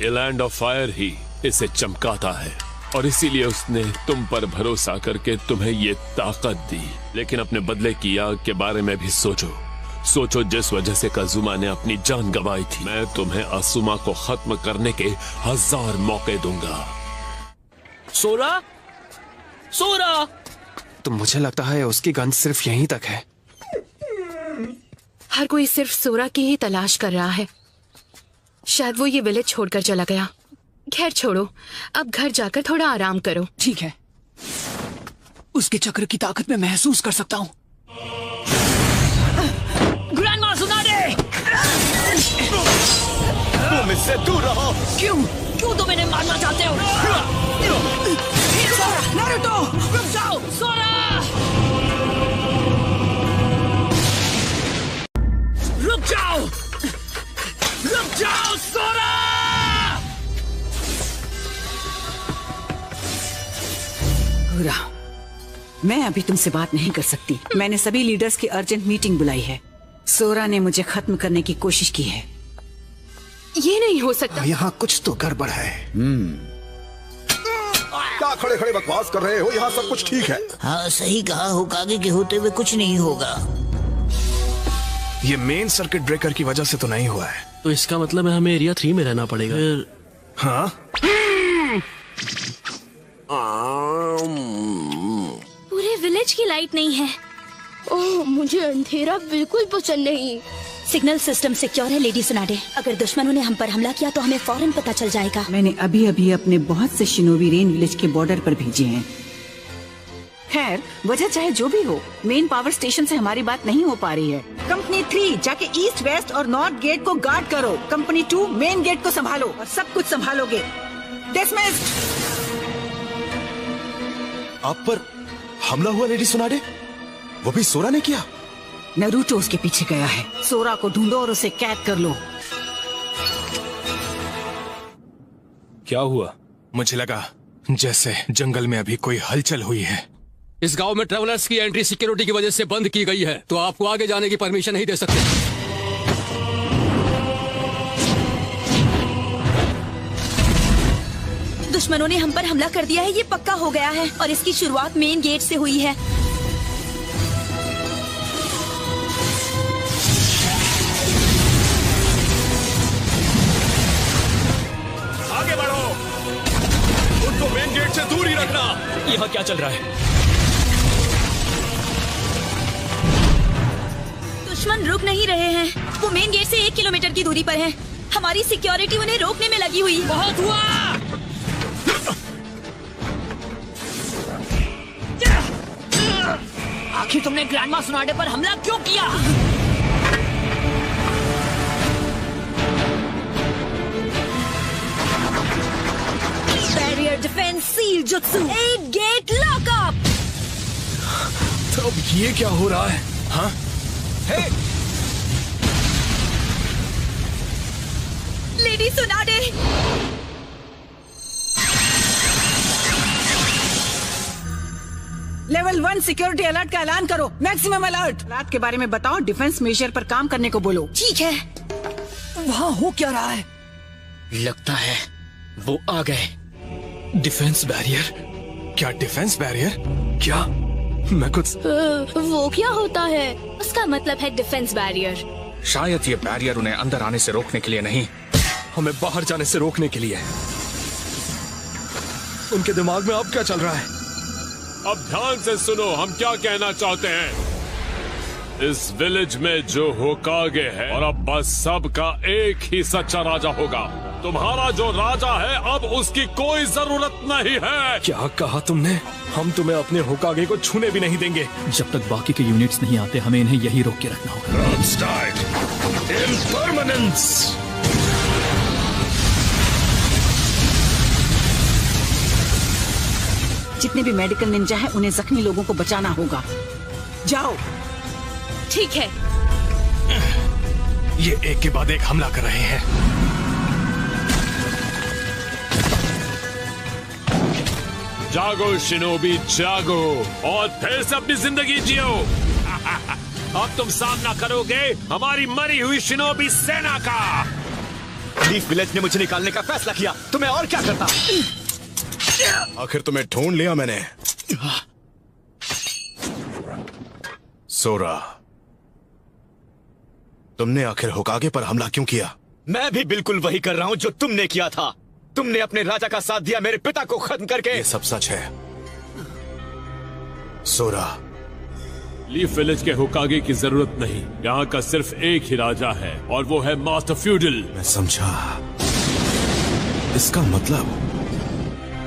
ये लैंड ऑफ फायर ही इसे चमकाता है और इसीलिए उसने तुम पर भरोसा करके तुम्हें ये ताकत दी। लेकिन अपने बदले की आग के बारे में भी सोचो जिस वजह से काजुमा ने अपनी जान गंवाई थी। मैं तुम्हें असुमा को खत्म करने के 1000 मौके दूंगा। सोरा, सोरा! तो मुझे लगता है उसकी गन सिर्फ यहीं तक है। हर कोई सिर्फ सोरा की ही तलाश कर रहा है। शायद वो ये विलेज छोड़कर चला गया। खैर छोड़ो, अब घर जाकर थोड़ा आराम करो। ठीक है, उसके चक्र की ताकत मैं महसूस कर सकता हूँ। ग्रैंडमा सुनाडे! तुम इससे दूर रहो। क्यों तुम इन्हें मारना चाहते हो? नारुतो, रुक जाओ! सोरा! रुक जाओ! रुक जाओ, सोरा! पूरा, मैं अभी तुमसे बात नहीं कर सकती। मैंने सभी लीडर्स की अर्जेंट मीटिंग बुलाई है। सोरा ने मुझे खत्म करने की कोशिश की है। ये नहीं हो सकता। यहाँ कुछ तो गड़बड़ है। क्या खड़े खड़े बकवास कर रहे हो? यहाँ सब कुछ ठीक है। हाँ सही कहा, होकागे के होते हुए कुछ नहीं होगा। ये मेन सर्किट ब्रेकर की वजह से तो नहीं हुआ है। तो इसका मतलब है हमें एरिया 3 में रहना पड़ेगा। हाँ? पूरे विलेज की लाइट नहीं है। ओह, मुझे अंधेरा बिल्कुल पसंद नहीं। सिग्नल सिस्टम सिक्योर है लेडी सुनाडे। अगर दुश्मनों ने हम पर हमला किया तो हमें फौरन पता चल जाएगा। मैंने अभी अभी अपने बहुत से शिनोबी रेन विलेज के बॉर्डर पर भेजे हैं। खैर, वजह चाहे जो भी हो, मेन पावर स्टेशन से हमारी बात नहीं हो पा रही है। कंपनी 3 जाके ईस्ट, वेस्ट और नॉर्थ गेट को गार्ड करो। कंपनी 2 मेन गेट को संभालो और सब कुछ संभालोगे। डिसमिस्ड। आप पर हमला हुआ लेडी सुनाडे? वो भी सोरा ने किया? नारुतो उसके पीछे गया है। सोरा को ढूंढो और उसे कैद कर लो। क्या हुआ? मुझे लगा जैसे जंगल में अभी कोई हलचल हुई है। इस गांव में ट्रैवलर्स की एंट्री सिक्योरिटी की वजह से बंद की गई है, तो आपको आगे जाने की परमिशन नहीं दे सकते। दुश्मनों ने हम पर हमला कर दिया है, ये पक्का हो गया है और इसकी शुरुआत मेन गेट से हुई है। आगे बढ़ो, उनको मेन गेट से दूर ही रखना। यहाँ क्या चल रहा है? दुश्मन रुक नहीं रहे हैं। वो मेन गेट से 1 किलोमीटर की दूरी पर हैं। हमारी सिक्योरिटी उन्हें रोकने में लगी हुई है। बहुत हुआ। आखिर तुमने ग्रैंडमा सुनाडे पर हमला क्यों किया? Barrier defence seal jutsu 8 gate lockup. तो अब ये क्या हो रहा है? हाँ? Lady Tsunade, level 1 security alert का ऐलान करो। Maximum alert. रात के बारे में बताओ। डिफेंस मेजर पर काम करने को बोलो। ठीक है। वहाँ हो क्या रहा है? लगता है वो आ गए। Defence barrier? क्या डिफेंस बैरियर? क्या मैं कुछ वो क्या होता है? उसका मतलब है डिफेंस बैरियर। शायद ये बैरियर उन्हें अंदर आने से रोकने के लिए नहीं, हमें बाहर जाने से रोकने के लिए है। उनके दिमाग में अब क्या चल रहा है? अब ध्यान से सुनो, हम क्या कहना चाहते हैं। इस विलेज में जो होकागे है और अब बस सबका एक ही सच्चा राजा होगा। तुम्हारा जो राजा है अब उसकी कोई जरूरत नहीं है। क्या कहा तुमने? हम तुम्हें अपने होकागे को छूने भी नहीं देंगे। जब तक बाकी के यूनिट्स नहीं आते हमें इन्हें यही रोक के रखना होगा। जितने भी मेडिकल निंजा हैं उन्हें जख्मी लोगों को बचाना होगा। जाओ। ठीक है। ये एक के बाद एक हमला कर रहे हैं। जागो शिनोबी जागो और फिर से अपनी जिंदगी जियो। अब तुम सामना करोगे हमारी मरी हुई शिनोबी सेना का। लीफ विलेज ने मुझे निकालने का फैसला किया तो मैं और क्या करता। आखिर तुम्हें ढूंढ लिया मैंने। सोरा, तुमने आखिर होकागे पर हमला क्यों किया? मैं भी बिल्कुल वही कर रहा हूँ जो तुमने किया था। तुमने अपने राजा का साथ दिया, मेरे पिता को खत्म करके। ये सब सच है सोरा। लीफ विलेज के होकागे की जरूरत नहीं। यहाँ का सिर्फ एक ही राजा है और वो है मास्टर फ्यूडल। मैं समझा। इसका मतलब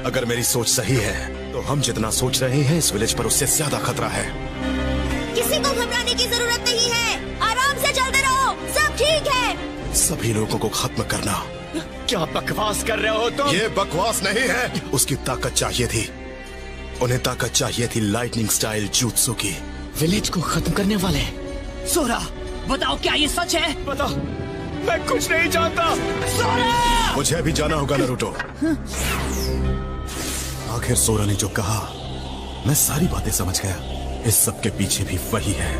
अगर मेरी सोच सही है तो हम जितना सोच रहे हैं इस विलेज पर उससे ज्यादा खतरा है। किसी को घबराने की जरूरत नहीं है। आराम से चलते रहो, सब ठीक है। सभी लोगों को खत्म करना। क्या बकवास कर रहे हो तुम? ये बकवास नहीं है। उसकी ताकत चाहिए थी, उन्हें ताकत चाहिए थी लाइटनिंग स्टाइल jutsu की। विलेज को खत्म करने वाले। सोरा, बताओ क्या ये सच है? बताओ, मैं कुछ नहीं जानता। सोरा! मुझे अभी जाना होगा नारुतो। आखिर सोरा ने जो कहा मैं सारी बातें समझ गया। इस सब के पीछे भी वही है।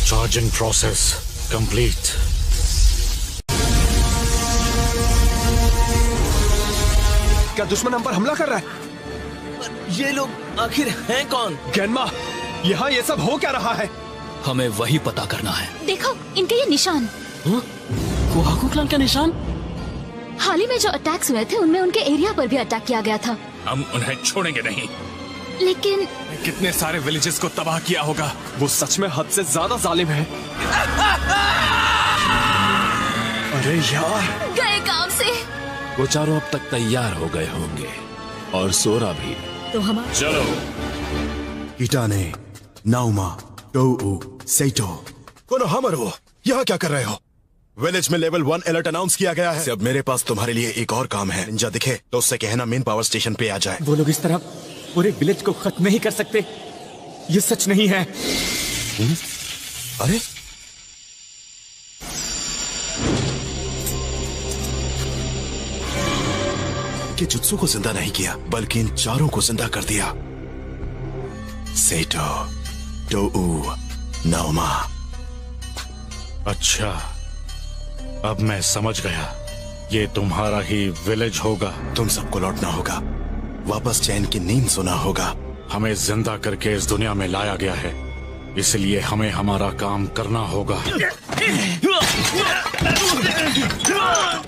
Charging process complete. क्या दुश्मन हम पर हमला कर रहा है? ये लोग आखिर हैं कौन? गेनमा, यहाँ ये सब हो क्या रहा है? हमें वही पता करना है। देखो इनके ये निशान। कोहाकू क्लैन का निशान? हाल ही में जो अटैक्स हुए थे उनमें उनके एरिया पर भी अटैक किया गया था। हम उन्हें छोड़ेंगे नहीं। लेकिन कितने सारे विलेजेस को तबाह किया होगा। वो सच में हद से ज्यादा जालिम है। अरे यार, गए काम से। वो चारों अब तक तैयार हो गए होंगे और सोरा भी। तो हमारा चलो। हिटाने, नाउमा, टोऊ, सेइटो, कोनोहामारू, यहाँ क्या कर रहे हो? विलेज में लेवल 1 अलर्ट अनाउंस किया गया है। अब मेरे पास तुम्हारे लिए एक और काम है। निंजा दिखे तो उससे कहना मेन पावर स्टेशन पे आ जाए। वो लोग इस तरह पूरे विलेज को खत्म नहीं कर सकते। ये सच नहीं है। अरे कि जुत्सु को जिंदा नहीं किया बल्कि इन चारों को जिंदा कर दिया। सेइटो, टोऊ, नाओमा। अच्छा, अब मैं समझ गया। ये तुम्हारा ही विलेज होगा। तुम सबको लौटना होगा, वापस चैन की नींद सोना होगा। हमें जिंदा करके इस दुनिया में लाया गया है, इसलिए हमें हमारा काम करना होगा।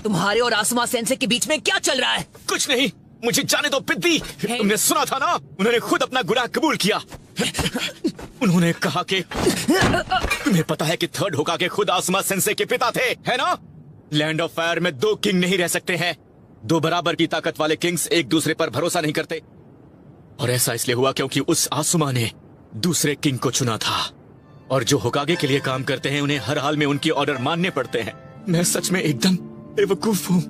तुम्हारे और आसमा सेंसे के बीच में क्या चल रहा है? कुछ नहीं, मुझे जाने दो पिद्दी। तुमने सुना था ना, उन्होंने खुद अपना गुनाह कबूल किया। उन्होंने कहा कि तुम्हें पता है कि थर्ड होकागे खुद आसमा सेंसे के पिता थे, है ना? लैंड ऑफ फायर में 2 किंग नहीं रह सकते हैं। 2 बराबर की ताकत वाले किंग्स एक दूसरे पर भरोसा नहीं करते। और ऐसा इसलिए हुआ क्योंकि उस आसमा ने दूसरे किंग को चुना था। और जो होकागे के लिए काम करते हैं उन्हें हर हाल में उनकी ऑर्डर मानने पड़ते हैं। मैं सच में एकदम बेवकूफ हूँ।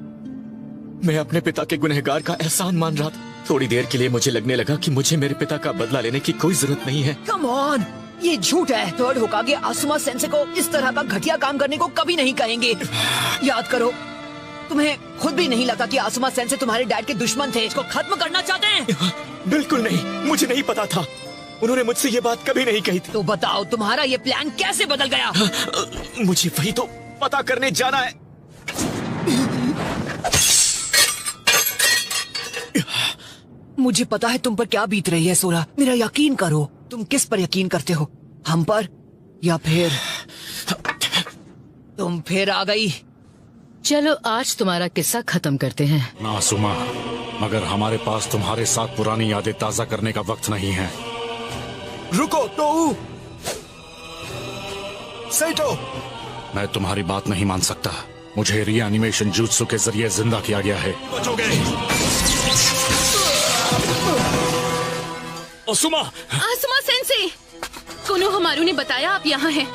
मैं अपने पिता के गुनहगार का एहसान मान रहा था। थोड़ी देर के लिए मुझे लगने लगा कि मुझे मेरे पिता का बदला लेने की कोई जरूरत नहीं है। कम ऑन, ये झूठ है। थर्ड होकागे आसुमा सेंसे को इस तरह का घटिया काम करने को कभी नहीं कहेंगे। याद करो, तुम्हें खुद भी नहीं लगा कि आसुमा सेंसे तुम्हारे डैड के दुश्मन थे, इसको खत्म करना चाहते हैं? बिल्कुल नहीं, मुझे नहीं पता था। उन्होंने मुझसे ये बात कभी नहीं कही थी। तो बताओ, तुम्हारा ये प्लान कैसे बदल गया? मुझे वही तो पता करने जाना है। मुझे पता है तुम पर क्या बीत रही है सोरा। मेरा यकीन करो। तुम किस पर यकीन करते हो, हम पर या फिर तुम फिर आ गई? चलो आज तुम्हारा किस्सा खत्म करते हैं। ना सुमा, मगर हमारे पास तुम्हारे साथ पुरानी यादें ताजा करने का वक्त नहीं है। रुको टोऊ, सेइटो, मैं तुम्हारी बात नहीं मान सकता। मुझे रीएनिमेशन जुत्सु के जरिए जिंदा किया गया है। आसुमा सेंसे, कोनोहमारू ने बताया आप यहाँ हैं।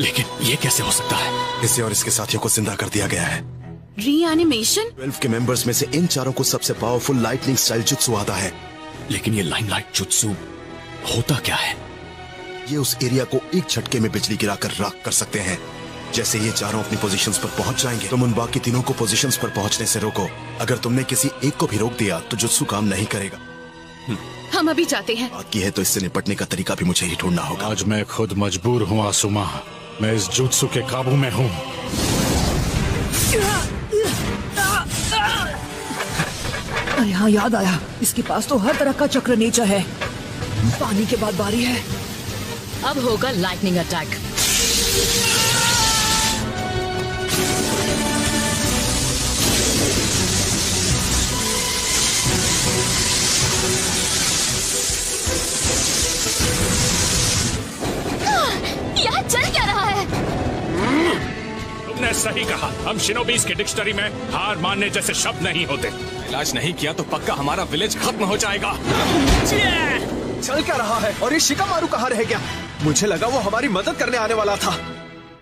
लेकिन ये कैसे हो सकता है? इसे और इसके साथियों को जिंदा कर दिया गया है। रीएनिमेशन? 12 के मेंबर्स में से इन चारों को सबसे पावरफुल लाइटनिंग स्टाइल जुत्सु आता है। लेकिन ये लाइमलाइट जुत्सु होता क्या है? ये उस एरिया को एक झटके में बिजली गिराकर राख कर सकते हैं। जैसे ये चारों अपनी पोजीशंस पर पहुंच जाएंगे, तुम उन बाकी तीनों को पोजीशंस पर पहुंचने से रोको। अगर तुमने किसी एक को भी रोक दिया तो जुत्सु काम नहीं करेगा। हम अभी जाते हैं। बात की है तो इससे निपटने का तरीका भी मुझे ही ढूंढना होगा। आज मैं खुद मजबूर हूँ आसुमा, मैं इस जुत्सु के काबू में हूँ। यहाँ याद आया, इसके पास तो हर तरह का चक्र नेचर है। पानी के बाद बारी है। अब होगा लाइटनिंग अटैक। यहाँ चल क्या रहा है? तुमने सही कहा, हम शिनोबीज के डिक्शनरी में हार मानने जैसे शब्द नहीं होते। इलाज नहीं किया तो पक्का हमारा विलेज खत्म हो जाएगा। चल क्या रहा है? और ये शिकामारू कहाँ रह गया? मुझे लगा वो हमारी मदद करने आने वाला था।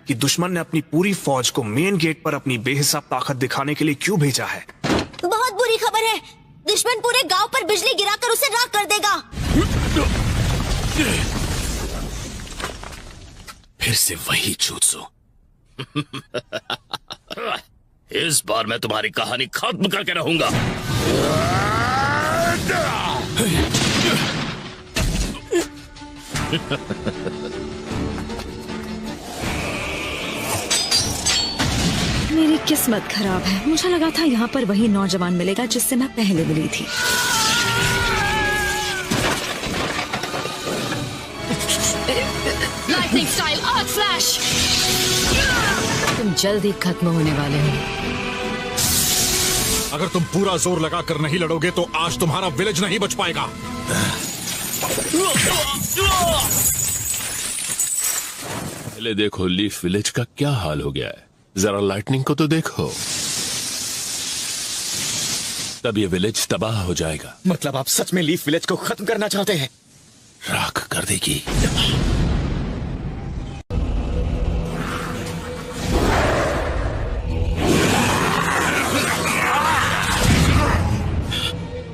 कि दुश्मन ने अपनी पूरी फौज को मेन गेट पर अपनी बेहिसाब ताकत दिखाने के लिए क्यों भेजा है? बहुत बुरी खबर है, दुश्मन पूरे गांव पर बिजली गिराकर उसे राख कर देगा। फिर से वही जुत्सु। इस बार मैं तुम्हारी कहानी खत्म करके रहूंगा। मेरी किस्मत खराब है। मुझे लगा था यहाँ पर वही नौजवान मिलेगा जिससे मैं पहले मिली थी। Lightning style arc flash. तुम जल्द ही खत्म होने वाले हो। अगर तुम पूरा जोर लगाकर नहीं लड़ोगे तो आज तुम्हारा विलेज नहीं बच पाएगा। पहले देखो लीफ विलेज का क्या हाल हो गया है। जरा लाइटनिंग को तो देखो, तब ये विलेज तबाह हो जाएगा। मतलब आप सच में लीफ विलेज को खत्म करना चाहते हैं? राख कर देगी।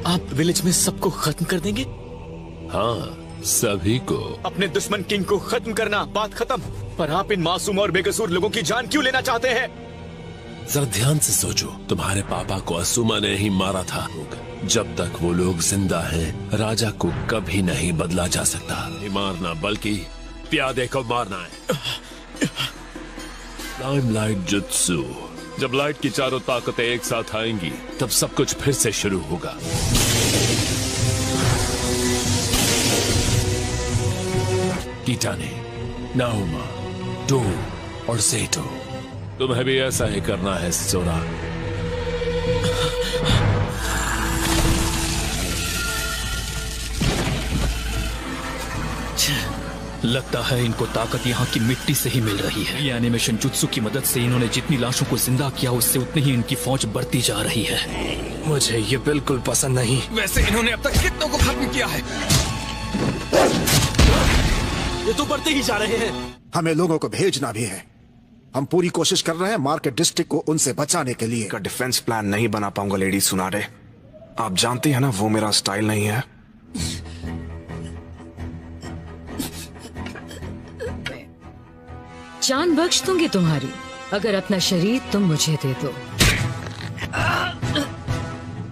आप विलेज में सबको खत्म कर देंगे? हाँ, सभी को। अपने दुश्मन किंग को खत्म करना, बात खत्म। पर आप इन मासूम और बेकसूर लोगों की जान क्यों लेना चाहते हैं? जरा ध्यान से सोचो, तुम्हारे पापा को असुमा ने ही मारा था। जब तक वो लोग जिंदा हैं, राजा को कभी नहीं बदला जा सकता। नहीं मारना, बल्कि प्यादे को मारना है। Limelight jutsu. जब लाइट की चारों ताकतें एक साथ आएंगी, तब सब कुछ फिर से शुरू होगा। कीटाने, नाउमा, डो और सेटो, तुम्हें भी ऐसा ही करना है सोरा। लगता है इनको ताकत यहाँ की मिट्टी से ही मिल रही है। ये एनिमेशन जुत्सु की मदद से इन्होंने जितनी लाशों को जिंदा किया, उससे उतनी ही इनकी फौज बढ़ती जा रही है। मुझे ये बिल्कुल पसंद नहीं। वैसे इन्होंने अब तक कितनों को खत्म किया है? ये तो बढ़ते ही जा रहे हैं। हमें लोगों को भेजना भी है। हम पूरी कोशिश कर रहे हैं मार्केट डिस्ट्रिक्ट को उनसे बचाने के लिए। का डिफेंस प्लान नहीं बना पाऊंगा लेडी सुनारे। आप जानते हैं ना, वो मेरा स्टाइल नहीं है। जान बख्श दूंगी तुम्हारी, अगर अपना शरीर तुम मुझे दे दो।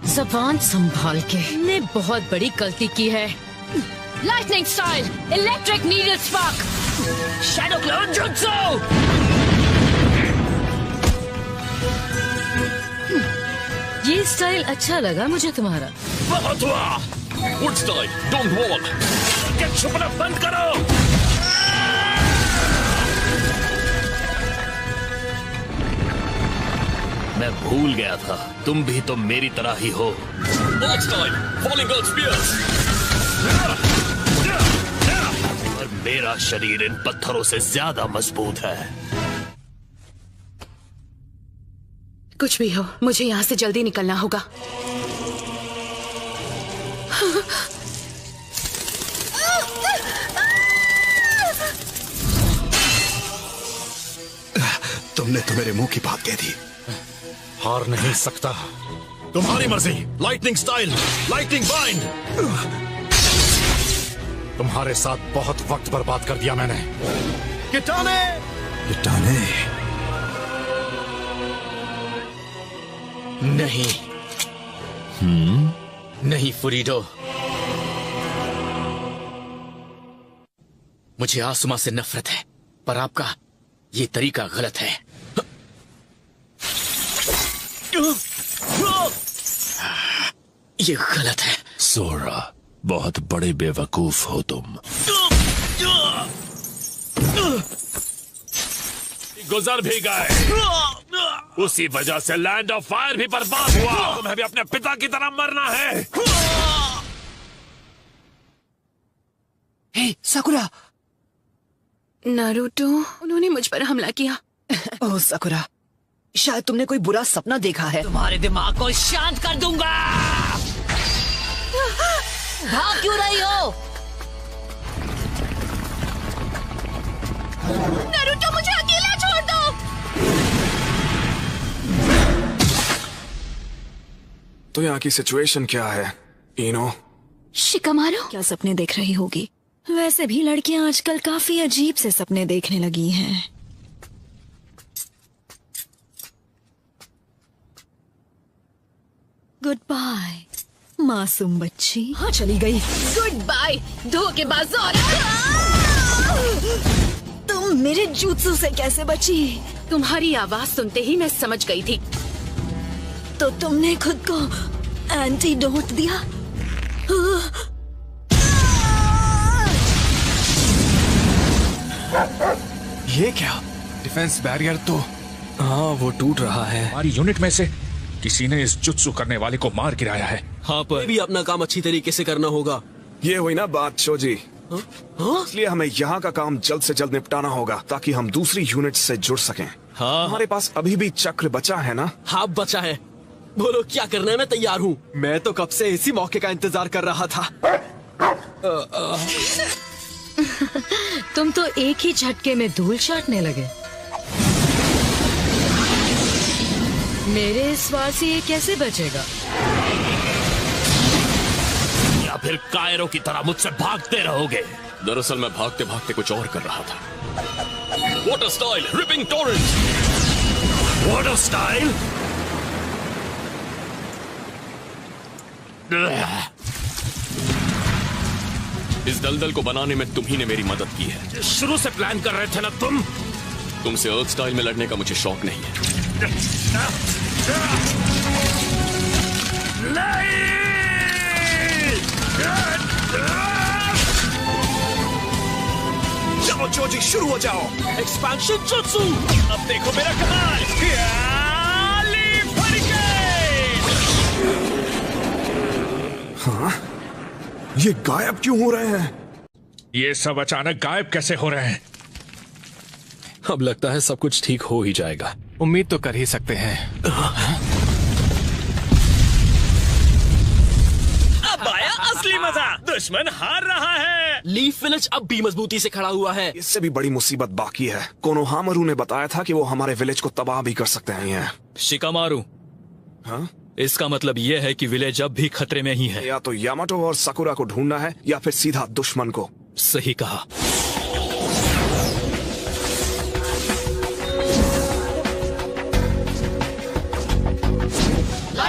ज़बान संभाल के। ने बहुत बड़ी गलती की है। Lightning style electric needle spark shadow cloud jutsu. ये स्टाइल अच्छा लगा मुझे तुम्हारा। बहुत हुआ। Wood style don't walk. क्या छुपना बंद करो। मैं भूल गया था, तुम भी तो मेरी तरह ही हो। और मेरा शरीर इन पत्थरों से ज्यादा मजबूत है। कुछ भी हो, मुझे यहाँ से जल्दी निकलना होगा। तुमने तो मेरे मुंह की बात कह दी। हार नहीं सकता। तुम्हारी मर्जी। Lightning style, lightning bind. तुम्हारे साथ बहुत वक्त बर्बाद कर दिया मैंने। किटाने, किटाने। नहीं। नहीं फुरीडो, मुझे आसुमा से नफरत है, पर आपका ये तरीका गलत है। ये गलत है। सोरा, बहुत बड़े बेवकूफ हो तुम। गुजर भी गए, उसी वजह से लैंड ऑफ फायर भी बर्बाद हुआ। तुम्हें भी अपने पिता की तरह मरना है। हे साकुरा। नारुतो, उन्होंने मुझ पर हमला किया। ओह साकुरा, शायद तुमने कोई बुरा सपना देखा है। तुम्हारे दिमाग को शांत कर दूंगा। भाग क्यों रही हो? नारुतो, मुझे अकेला छोड़ दो। तो यहाँ की सिचुएशन क्या है इनो? शिकामारू क्या सपने देख रही होगी? वैसे भी लड़कियां आजकल काफी अजीब से सपने देखने लगी हैं। गुड बाय मासूम बच्ची। हाँ, चली गई। गुड बाय धोखेबाज औरत। तुम मेरे जुत्सु से कैसे बची? तुम्हारी आवाज सुनते ही मैं समझ गई थी। तो तुमने खुद को एंटीडोट दिया? ये क्या? डिफेंस बैरियर तो हाँ, वो टूट रहा है। हमारी यूनिट में से किसी ने इस जुत्सु करने वाले को मार गिराया है। हाँ, पर भी अपना काम अच्छी तरीके से करना होगा। ये हुई ना बात शोजी। इसलिए हमें यहाँ का काम जल्द से जल्द निपटाना होगा ताकि हम दूसरी यूनिट से जुड़ सकें। हाँ, हमारे पास अभी भी चक्र बचा है ना? हाँ, बचा है। बोलो क्या करना है, मैं तैयार हूँ। मैं तो कब से इसी मौके का इंतजार कर रहा था। तुम तो एक ही झटके में धूल चाटने लगे। मेरे इस वार से ये कैसे बचेगा? या फिर कायरों की तरह मुझसे भागते रहोगे? दरअसल मैं भागते भागते कुछ और कर रहा था। Water style, ripping Torrent. Water style? इस दलदल को बनाने में तुम ही ने मेरी मदद की है। शुरू से प्लान कर रहे थे ना तुम? तुमसे अर्थ स्टाइल में लड़ने का मुझे शौक नहीं है। चलो जोजी, शुरू हो जाओ। Expansion jutsu. अब देखो मेरा कमाल। हाँ? ये गायब क्यों हो रहे हैं? ये सब अचानक गायब कैसे हो रहे हैं? अब लगता है सब कुछ ठीक हो ही जाएगा। उम्मीद तो कर ही सकते हैं। अब आया असली मजा। दुश्मन हार रहा है। लीफ विलेज अब भी मजबूती से खड़ा हुआ है। इससे भी बड़ी मुसीबत बाकी है। कोनोहामारू ने बताया था कि वो हमारे विलेज को तबाह भी कर सकते हैं। शिकामारू, हाँ? इसका मतलब यह है कि विलेज अब भी खतरे में ही है। या तो यामाटो और साकुरा को ढूंढना है या फिर सीधा दुश्मन को। सही कहा।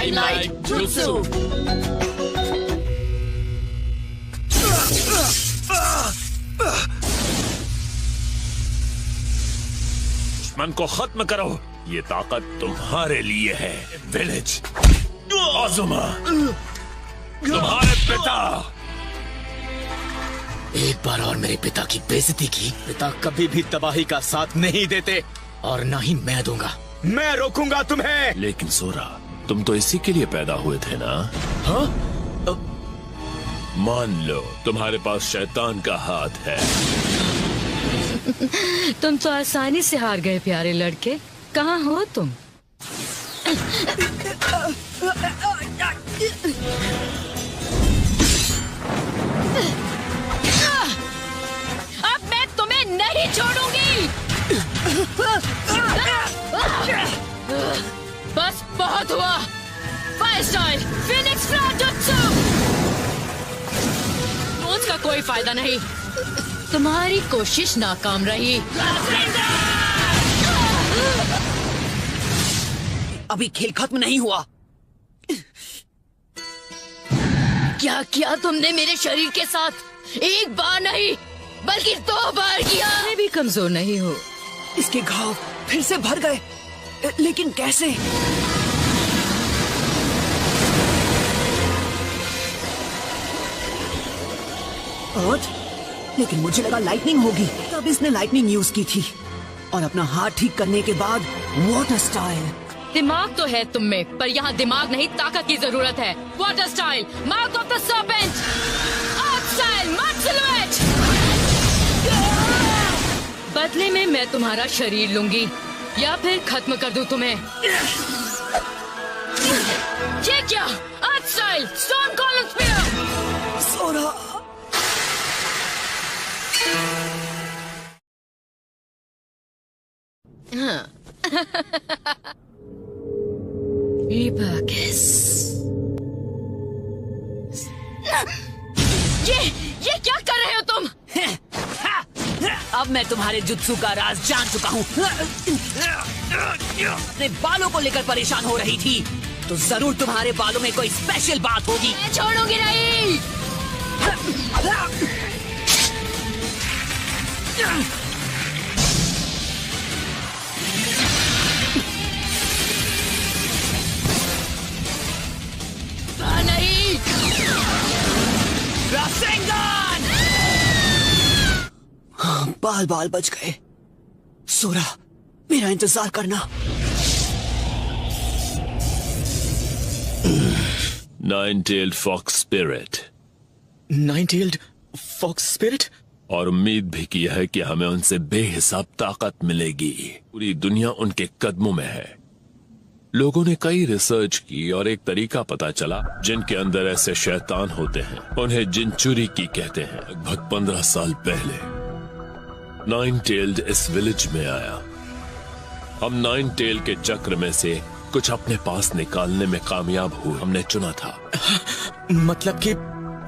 Light jutsu. दुश्मन को खत्म करो। ये ताकत तुम्हारे लिए है। विलेज आजुमा, तुम्हारे पिता। एक बार और मेरे पिता की बेइज्जती की। पिता कभी भी तबाही का साथ नहीं देते और ना ही मैं दूंगा। मैं रोकूंगा तुम्हें। लेकिन सोरा, तुम तो इसी के लिए पैदा हुए थे ना? हाँ? मान लो तुम्हारे पास शैतान का हाथ है। तुम तो आसानी से हार गए प्यारे लड़के। कहाँ हो तुम? अब मैं तुम्हें नहीं छोड़ूंगी। बस बहुत हुआ। Fire style phoenix flash jutsu. रोज का कोई फायदा नहीं, तुम्हारी कोशिश नाकाम रही। अभी खेल खत्म नहीं हुआ। क्या किया तुमने मेरे शरीर के साथ? एक बार नहीं बल्कि 2 बार किया। मैं भी कमजोर नहीं हो। इसके घाव फिर से भर गए, लेकिन कैसे? अर्थ? लेकिन मुझे लगा लाइटनिंग होगी, तब इसने लाइटनिंग यूज की थी। और अपना हाथ ठीक करने के बाद वाटर स्टाइल। दिमाग तो है तुम में, पर यहाँ दिमाग नहीं ताकत की जरूरत है। Water style, mouth of the serpent. Earth style, mud silhouette. बदले में मैं तुम्हारा शरीर लूंगी या फिर खत्म कर दूं तुम्हें। ये क्या? अर्थ स्टाइल, स्टोन कोल्ड स्पीयर। सोरा। ये क्या कर रहे हो तुम? अब मैं तुम्हारे जुत्सु का राज जान चुका हूँ। अपने बालों को लेकर परेशान हो रही थी, तो जरूर तुम्हारे बालों में कोई स्पेशल बात होगी। मैं छोड़ूंगी नहीं। नहीं। रासेंगन! बाल बाल बच गए। सोरा, मेरा इंतजार करना। Nine tailed fox spirit. Nine tailed fox spirit? और उम्मीद भी की है कि हमें उनसे बेहिसाब ताकत मिलेगी। पूरी दुनिया उनके कदमों में है। लोगों ने कई रिसर्च की और एक तरीका पता चला, जिनके अंदर ऐसे शैतान होते हैं उन्हें जिनचुरी की कहते हैं। लगभग 15 साल पहले नाइन-टेल्ड इस विलेज में आया। हम नाइन-टेल के चक्र में से कुछ अपने पास निकालने में कामयाब हुए। हमने चुना था। मतलब कि?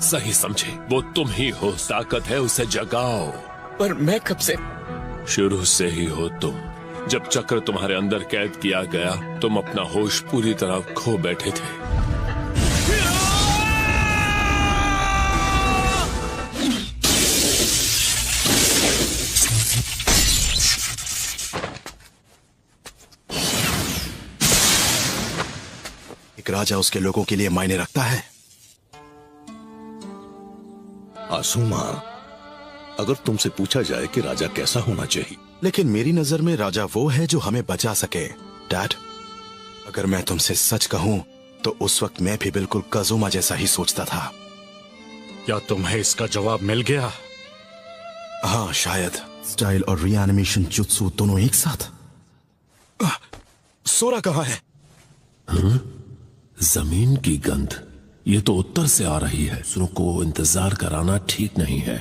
सही समझे, वो तुम ही हो। ताकत है, उसे जगाओ। पर मैं कब से? शुरू से ही हो तुम। जब चक्र तुम्हारे अंदर कैद किया गया, तुम अपना होश पूरी तरह खो बैठे थे। एक राजा उसके लोगों के लिए मायने रखता है। आसुमा, अगर तुमसे पूछा जाए कि राजा कैसा होना चाहिए, लेकिन मेरी नजर में राजा वो है जो हमें बचा सके। डैड, अगर मैं तुमसे सच कहूं तो उस वक्त मैं भी बिल्कुल काजुमा जैसा ही सोचता था। क्या तुम्हें इसका जवाब मिल गया? हाँ, शायद। स्टाइल और रीएनिमेशन जुत्सु दोनों एक साथ। सोरा कहाँ है? जमीन की गंध, ये तो उत्तर से आ रही है। दूसरों को इंतजार कराना ठीक नहीं है।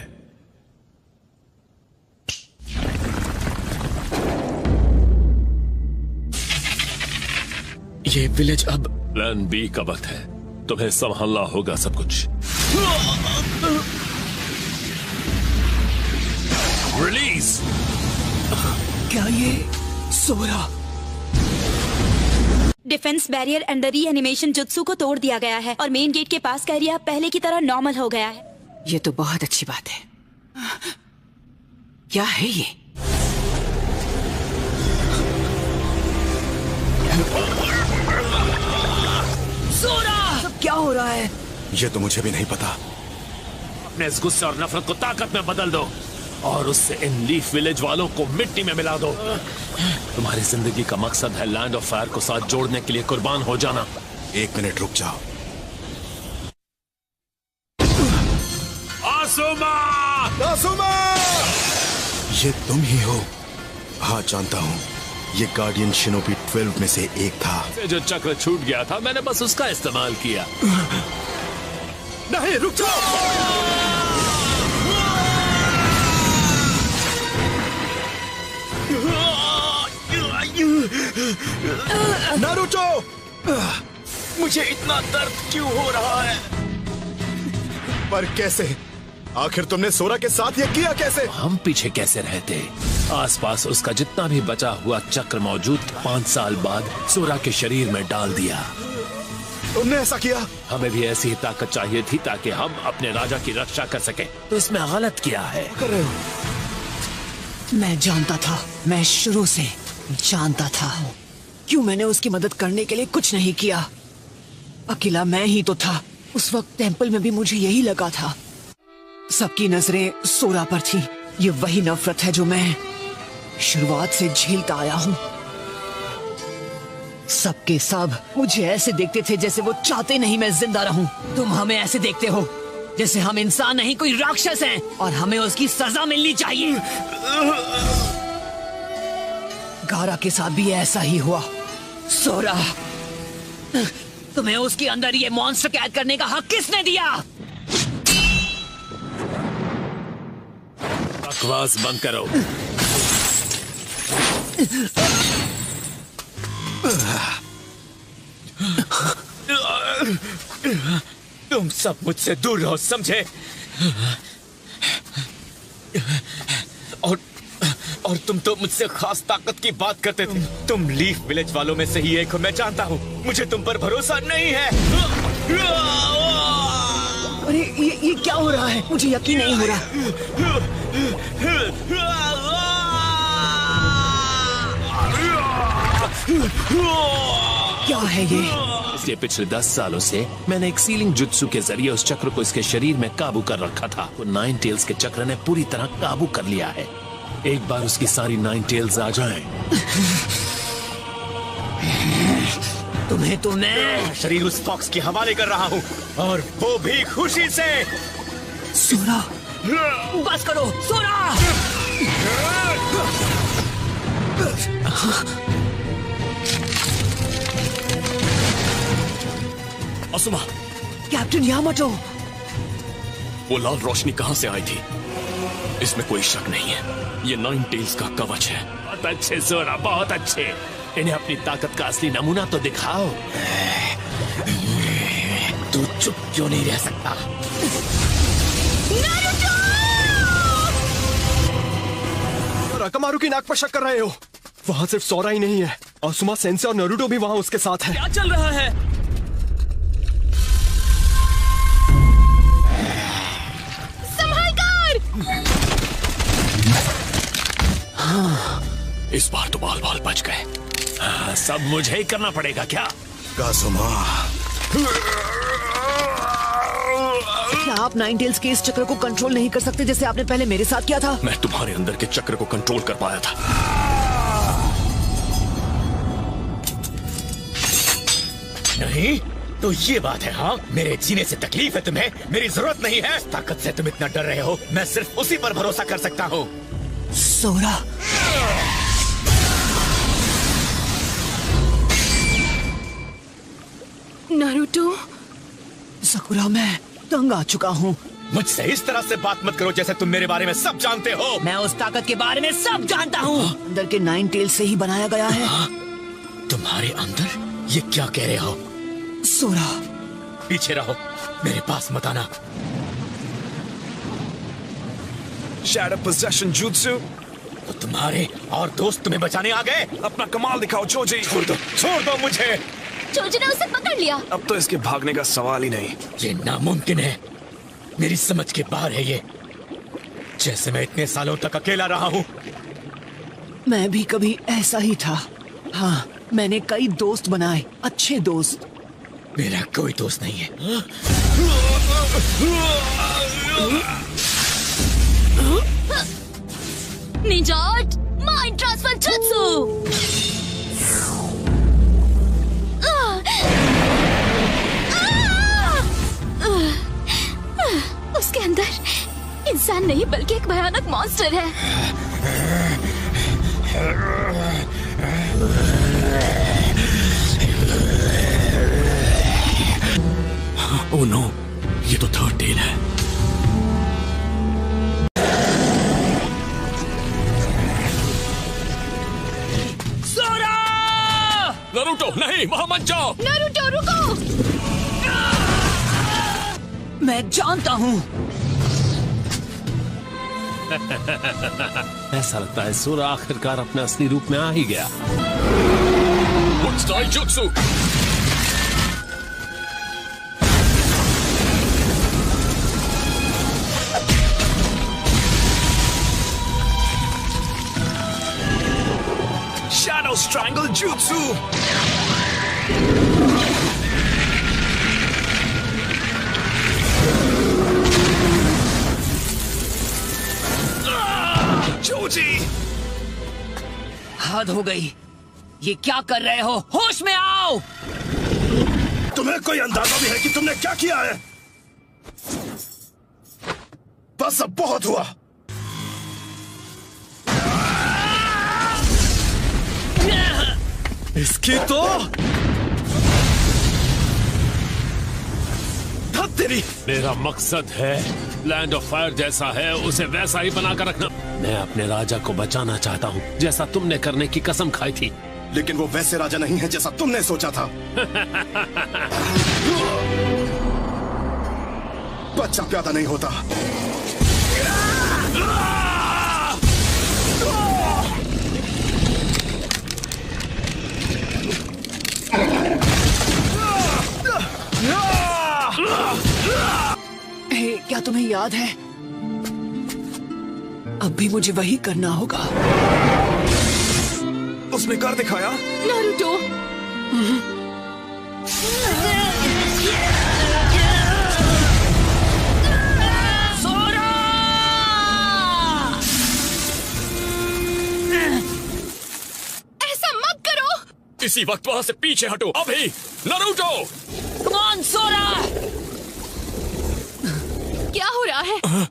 ये विलेज अब प्लान बी का वक्त है। तुम्हें संभालना होगा सब कुछ। रिलीज। क्या ये Sora? Defence barrier and the reanimation jutsu को तोड़ दिया गया है और मेन गेट के पास का एरिया पहले की तरह नॉर्मल हो गया है। ये तो बहुत अच्छी बात है। क्या है ये? सोरा! सब क्या हो रहा है? ये तो मुझे भी नहीं पता। अपने इस गुस्से और नफरत को ताकत में बदल दो और उससे इन लीफ विलेज वालों को मिट्टी में मिला दो। तुम्हारी जिंदगी का मकसद है लैंड ऑफ फायर को साथ जोड़ने के लिए कुर्बान हो जाना। 1 मिनट रुक जाओ। आसुमा! आसुमा! ये तुम ही हो? हाँ, जानता हूँ। ये गार्डियन शिनोबी 12 में से एक था। जो चक्र छूट गया था मैंने बस उसका इस्तेमाल किया। नहीं, रुक जाओ। नारुतो, मुझे इतना दर्द क्यों हो रहा है? पर कैसे? आखिर तुमने सोरा के साथ ये किया कैसे? हम पीछे कैसे रहते? आसपास उसका जितना भी बचा हुआ चक्र मौजूद 5 साल बाद सोरा के शरीर में डाल दिया। तुमने ऐसा किया? हमें भी ऐसी ही ताकत चाहिए थी ताकि हम अपने राजा की रक्षा कर सके। तो इसमें गलत क्या है? कर रहे हो। मैं जानता था, मैं शुरू से जानता था। क्यों मैंने उसकी मदद करने के लिए कुछ नहीं किया? अकेला मैं ही तो था। उस वक्त टेंपल में भी मुझे यही लगा था। सबकी नजरें सोरा पर थी। ये वही नफरत है जो मैं शुरुआत से झेलता आया हूँ। सबके सब मुझे ऐसे देखते थे जैसे वो चाहते नहीं मैं जिंदा रहूं। तुम हमें ऐसे देखते हो जैसे हम इंसान नहीं कोई राक्षस हैं और हमें उसकी सजा मिलनी चाहिए। गारा के साथ भी ऐसा ही हुआ। सोरा, तुम्हें उसके अंदर ये मॉन्स्टर कैद करने का हक किसने दिया? बकवास बंद करो। तुम सब मुझसे दूर रहो, समझे? और तुम तो मुझसे खास ताकत की बात करते थे। तुम लीफ विलेज वालों में से ही एक हो, मैं जानता हूँ। मुझे तुम पर भरोसा नहीं है। अरे ये क्या हो रहा है? मुझे यकीन नहीं हो रहा। क्या है ये? इसलिए पिछले 10 सालों से मैंने एक सीलिंग जुत्सु के जरिए उस चक्र को इसके शरीर में काबू कर रखा था। वो 9 टेल्स के चक्र ने पूरी तरह काबू कर लिया है। एक बार उसकी सारी 9 टेल्स आ जाएं, तुम्हें तो मैं शरीर उस फॉक्स के हवाले कर रहा हूँ, और वो भी खुशी से। सोरा, बस करो सोरा। असुमा, कैप्टन यामाटो, वो लाल रोशनी कहां से आई थी? इसमें कोई शक नहीं है, ये 9 टेल्स का कवच है। बहुत अच्छे सोरा, बहुत अच्छे। इन्हें अपनी ताकत का असली नमूना तो दिखाओ। तू चुप क्यों नहीं रह सकता? रकमारू की नाक पर शक कर रहे हो? वहाँ सिर्फ सोरा ही नहीं है, असुमा सेंसे और नारुतो भी वहाँ उसके साथ है। क्या चल रहा है? इस बार तो बाल बाल बच गए। सब मुझे ही करना पड़ेगा क्या? कासुमा, क्या आप 9 टेल्स के इस चक्र को कंट्रोल नहीं कर सकते जैसे आपने पहले मेरे साथ किया था? मैं तुम्हारे अंदर के चक्र को कंट्रोल कर पाया था। नहीं तो ये बात है? हाँ, मेरे जीने से तकलीफ है तुम्हें? मेरी जरूरत नहीं है। ताकत से तुम इतना डर रहे हो, मैं सिर्फ उसी पर भरोसा कर सकता हूँ। सोरा, नारुतो, सकुरा, मैं तंग आ चुका हूँ। मुझसे इस तरह से बात मत करो जैसे तुम मेरे बारे में सब जानते हो। मैं उस ताकत के बारे में सब जानता हूँ। अंदर के 9 टेल्स से ही बनाया गया है। तुम्हारे अंदर? ये क्या कह रहे हो? सोरा, पीछे रहो, मेरे पास मत आना। Shadow possession jutsu. तो तुम्हारे और दोस्त तुम्हें बचाने आ गए? अपना कमाल दिखाओ जोजी। छोड़ दो मुझे। जोजी ने उसे पकड़ लिया। अब तो इसके भागने का सवाल ही नहीं। ये नामुमकिन है, मेरी समझ के बाहर है ये। जैसे मैं इतने सालों तक अकेला रहा हूँ। मैं भी कभी ऐसा ही था। हाँ, मैंने कई दोस्त बनाए, अच्छे दोस्त। मेरा कोई दोस्त नहीं है। निंजाट माइंड ट्रांसफर जुत्सु। उसके अंदर इंसान नहीं बल्कि एक भयानक मॉन्स्टर है। ओह नो, ये तो थर्ड टेल है। सोरा! नारुतो नहीं, वहां मत जाओ। नारुतो रुको। मैं जानता हूँ। ऐसा लगता है सोरा आखिरकार अपने असली रूप में आ ही गया। Jutsu. Shadow Strangle Jutsu! Joji! हद हो गई। ये क्या कर रहे हो? होश में आओ! तुम्हें कोई अंदाजा भी है कि तुमने क्या किया है? बस अब बहुत हुआ। इसकी तो तेरी। मेरा मकसद है लैंड ऑफ फायर जैसा है उसे वैसा ही बनाकर रखना। मैं अपने राजा को बचाना चाहता हूँ, जैसा तुमने करने की कसम खाई थी। लेकिन वो वैसे राजा नहीं है जैसा तुमने सोचा था। बच्चा पैदा नहीं होता। क्या तुम्हें याद है? अब भी मुझे वही करना होगा। उसने कर दिखाया। नारुतो। सोरा! ऐसा मत करो। इसी वक्त वहां से पीछे हटो अभी। नारुतो! Come on, सोरा! क्या हो रहा है?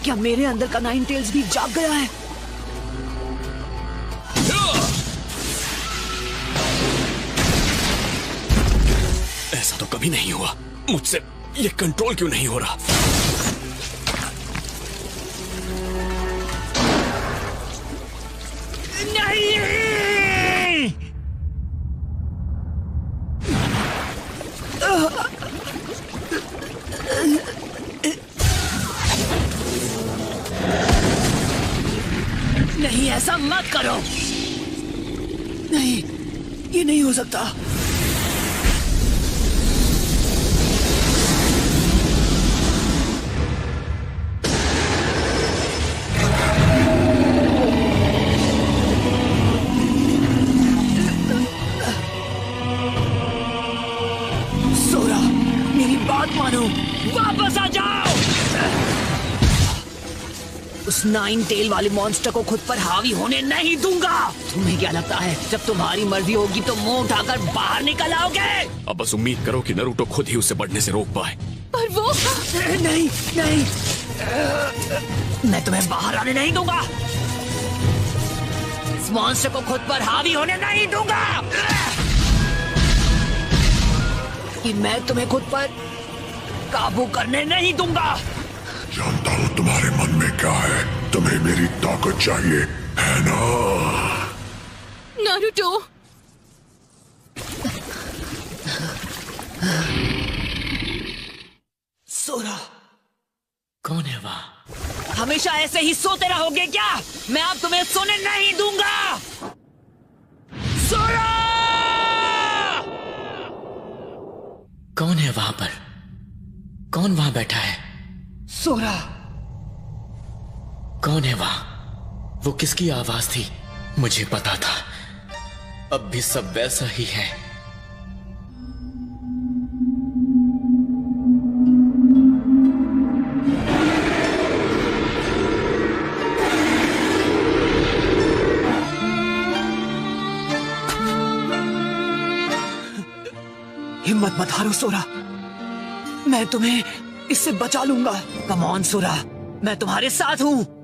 क्या मेरे अंदर का नाइन टेल्स भी जाग गया है? ऐसा तो कभी नहीं हुआ। मुझसे ये कंट्रोल क्यों नहीं हो रहा? नहीं, ऐसा मत करो। नहीं, ये नहीं हो सकता। सोरा, मेरी बात मानो। वापस आ जाओ। उस नाइन टेल वाले मॉन्स्टर को खुद पर हावी होने नहीं दूंगा। तुम्हें क्या लगता है जब तुम्हारी मर्जी होगी तो मुंह उठाकर बाहर निकल आओगे? अब बस उम्मीद करो कि नारुतो खुद ही उसे बढ़ने से रोक पाए। पर वो नहीं नहीं, मैं तुम्हें बाहर आने नहीं दूंगा। इस मॉन्स्टर को खुद पर हावी होने नहीं दूंगा। कि मैं तुम्हें खुद पर काबू करने नहीं दूंगा। जानता हूँ तुम्हारे मन में क्या है। तुम्हें मेरी ताकत चाहिए, है ना? नारुतो। सोरा। कौन है वहाँ? हमेशा ऐसे ही सोते रहोगे क्या? मैं अब तुम्हें सोने नहीं दूंगा। सोरा! कौन है वहां पर? कौन वहां बैठा है? सोरा। कौन है वहां? वो किसकी आवाज थी? मुझे पता था। अब भी सब वैसा ही है। हिम्मत मत हारो सोरा, मैं तुम्हें इससे बचा लूंगा। कम ऑन सोरा, मैं तुम्हारे साथ हूँ।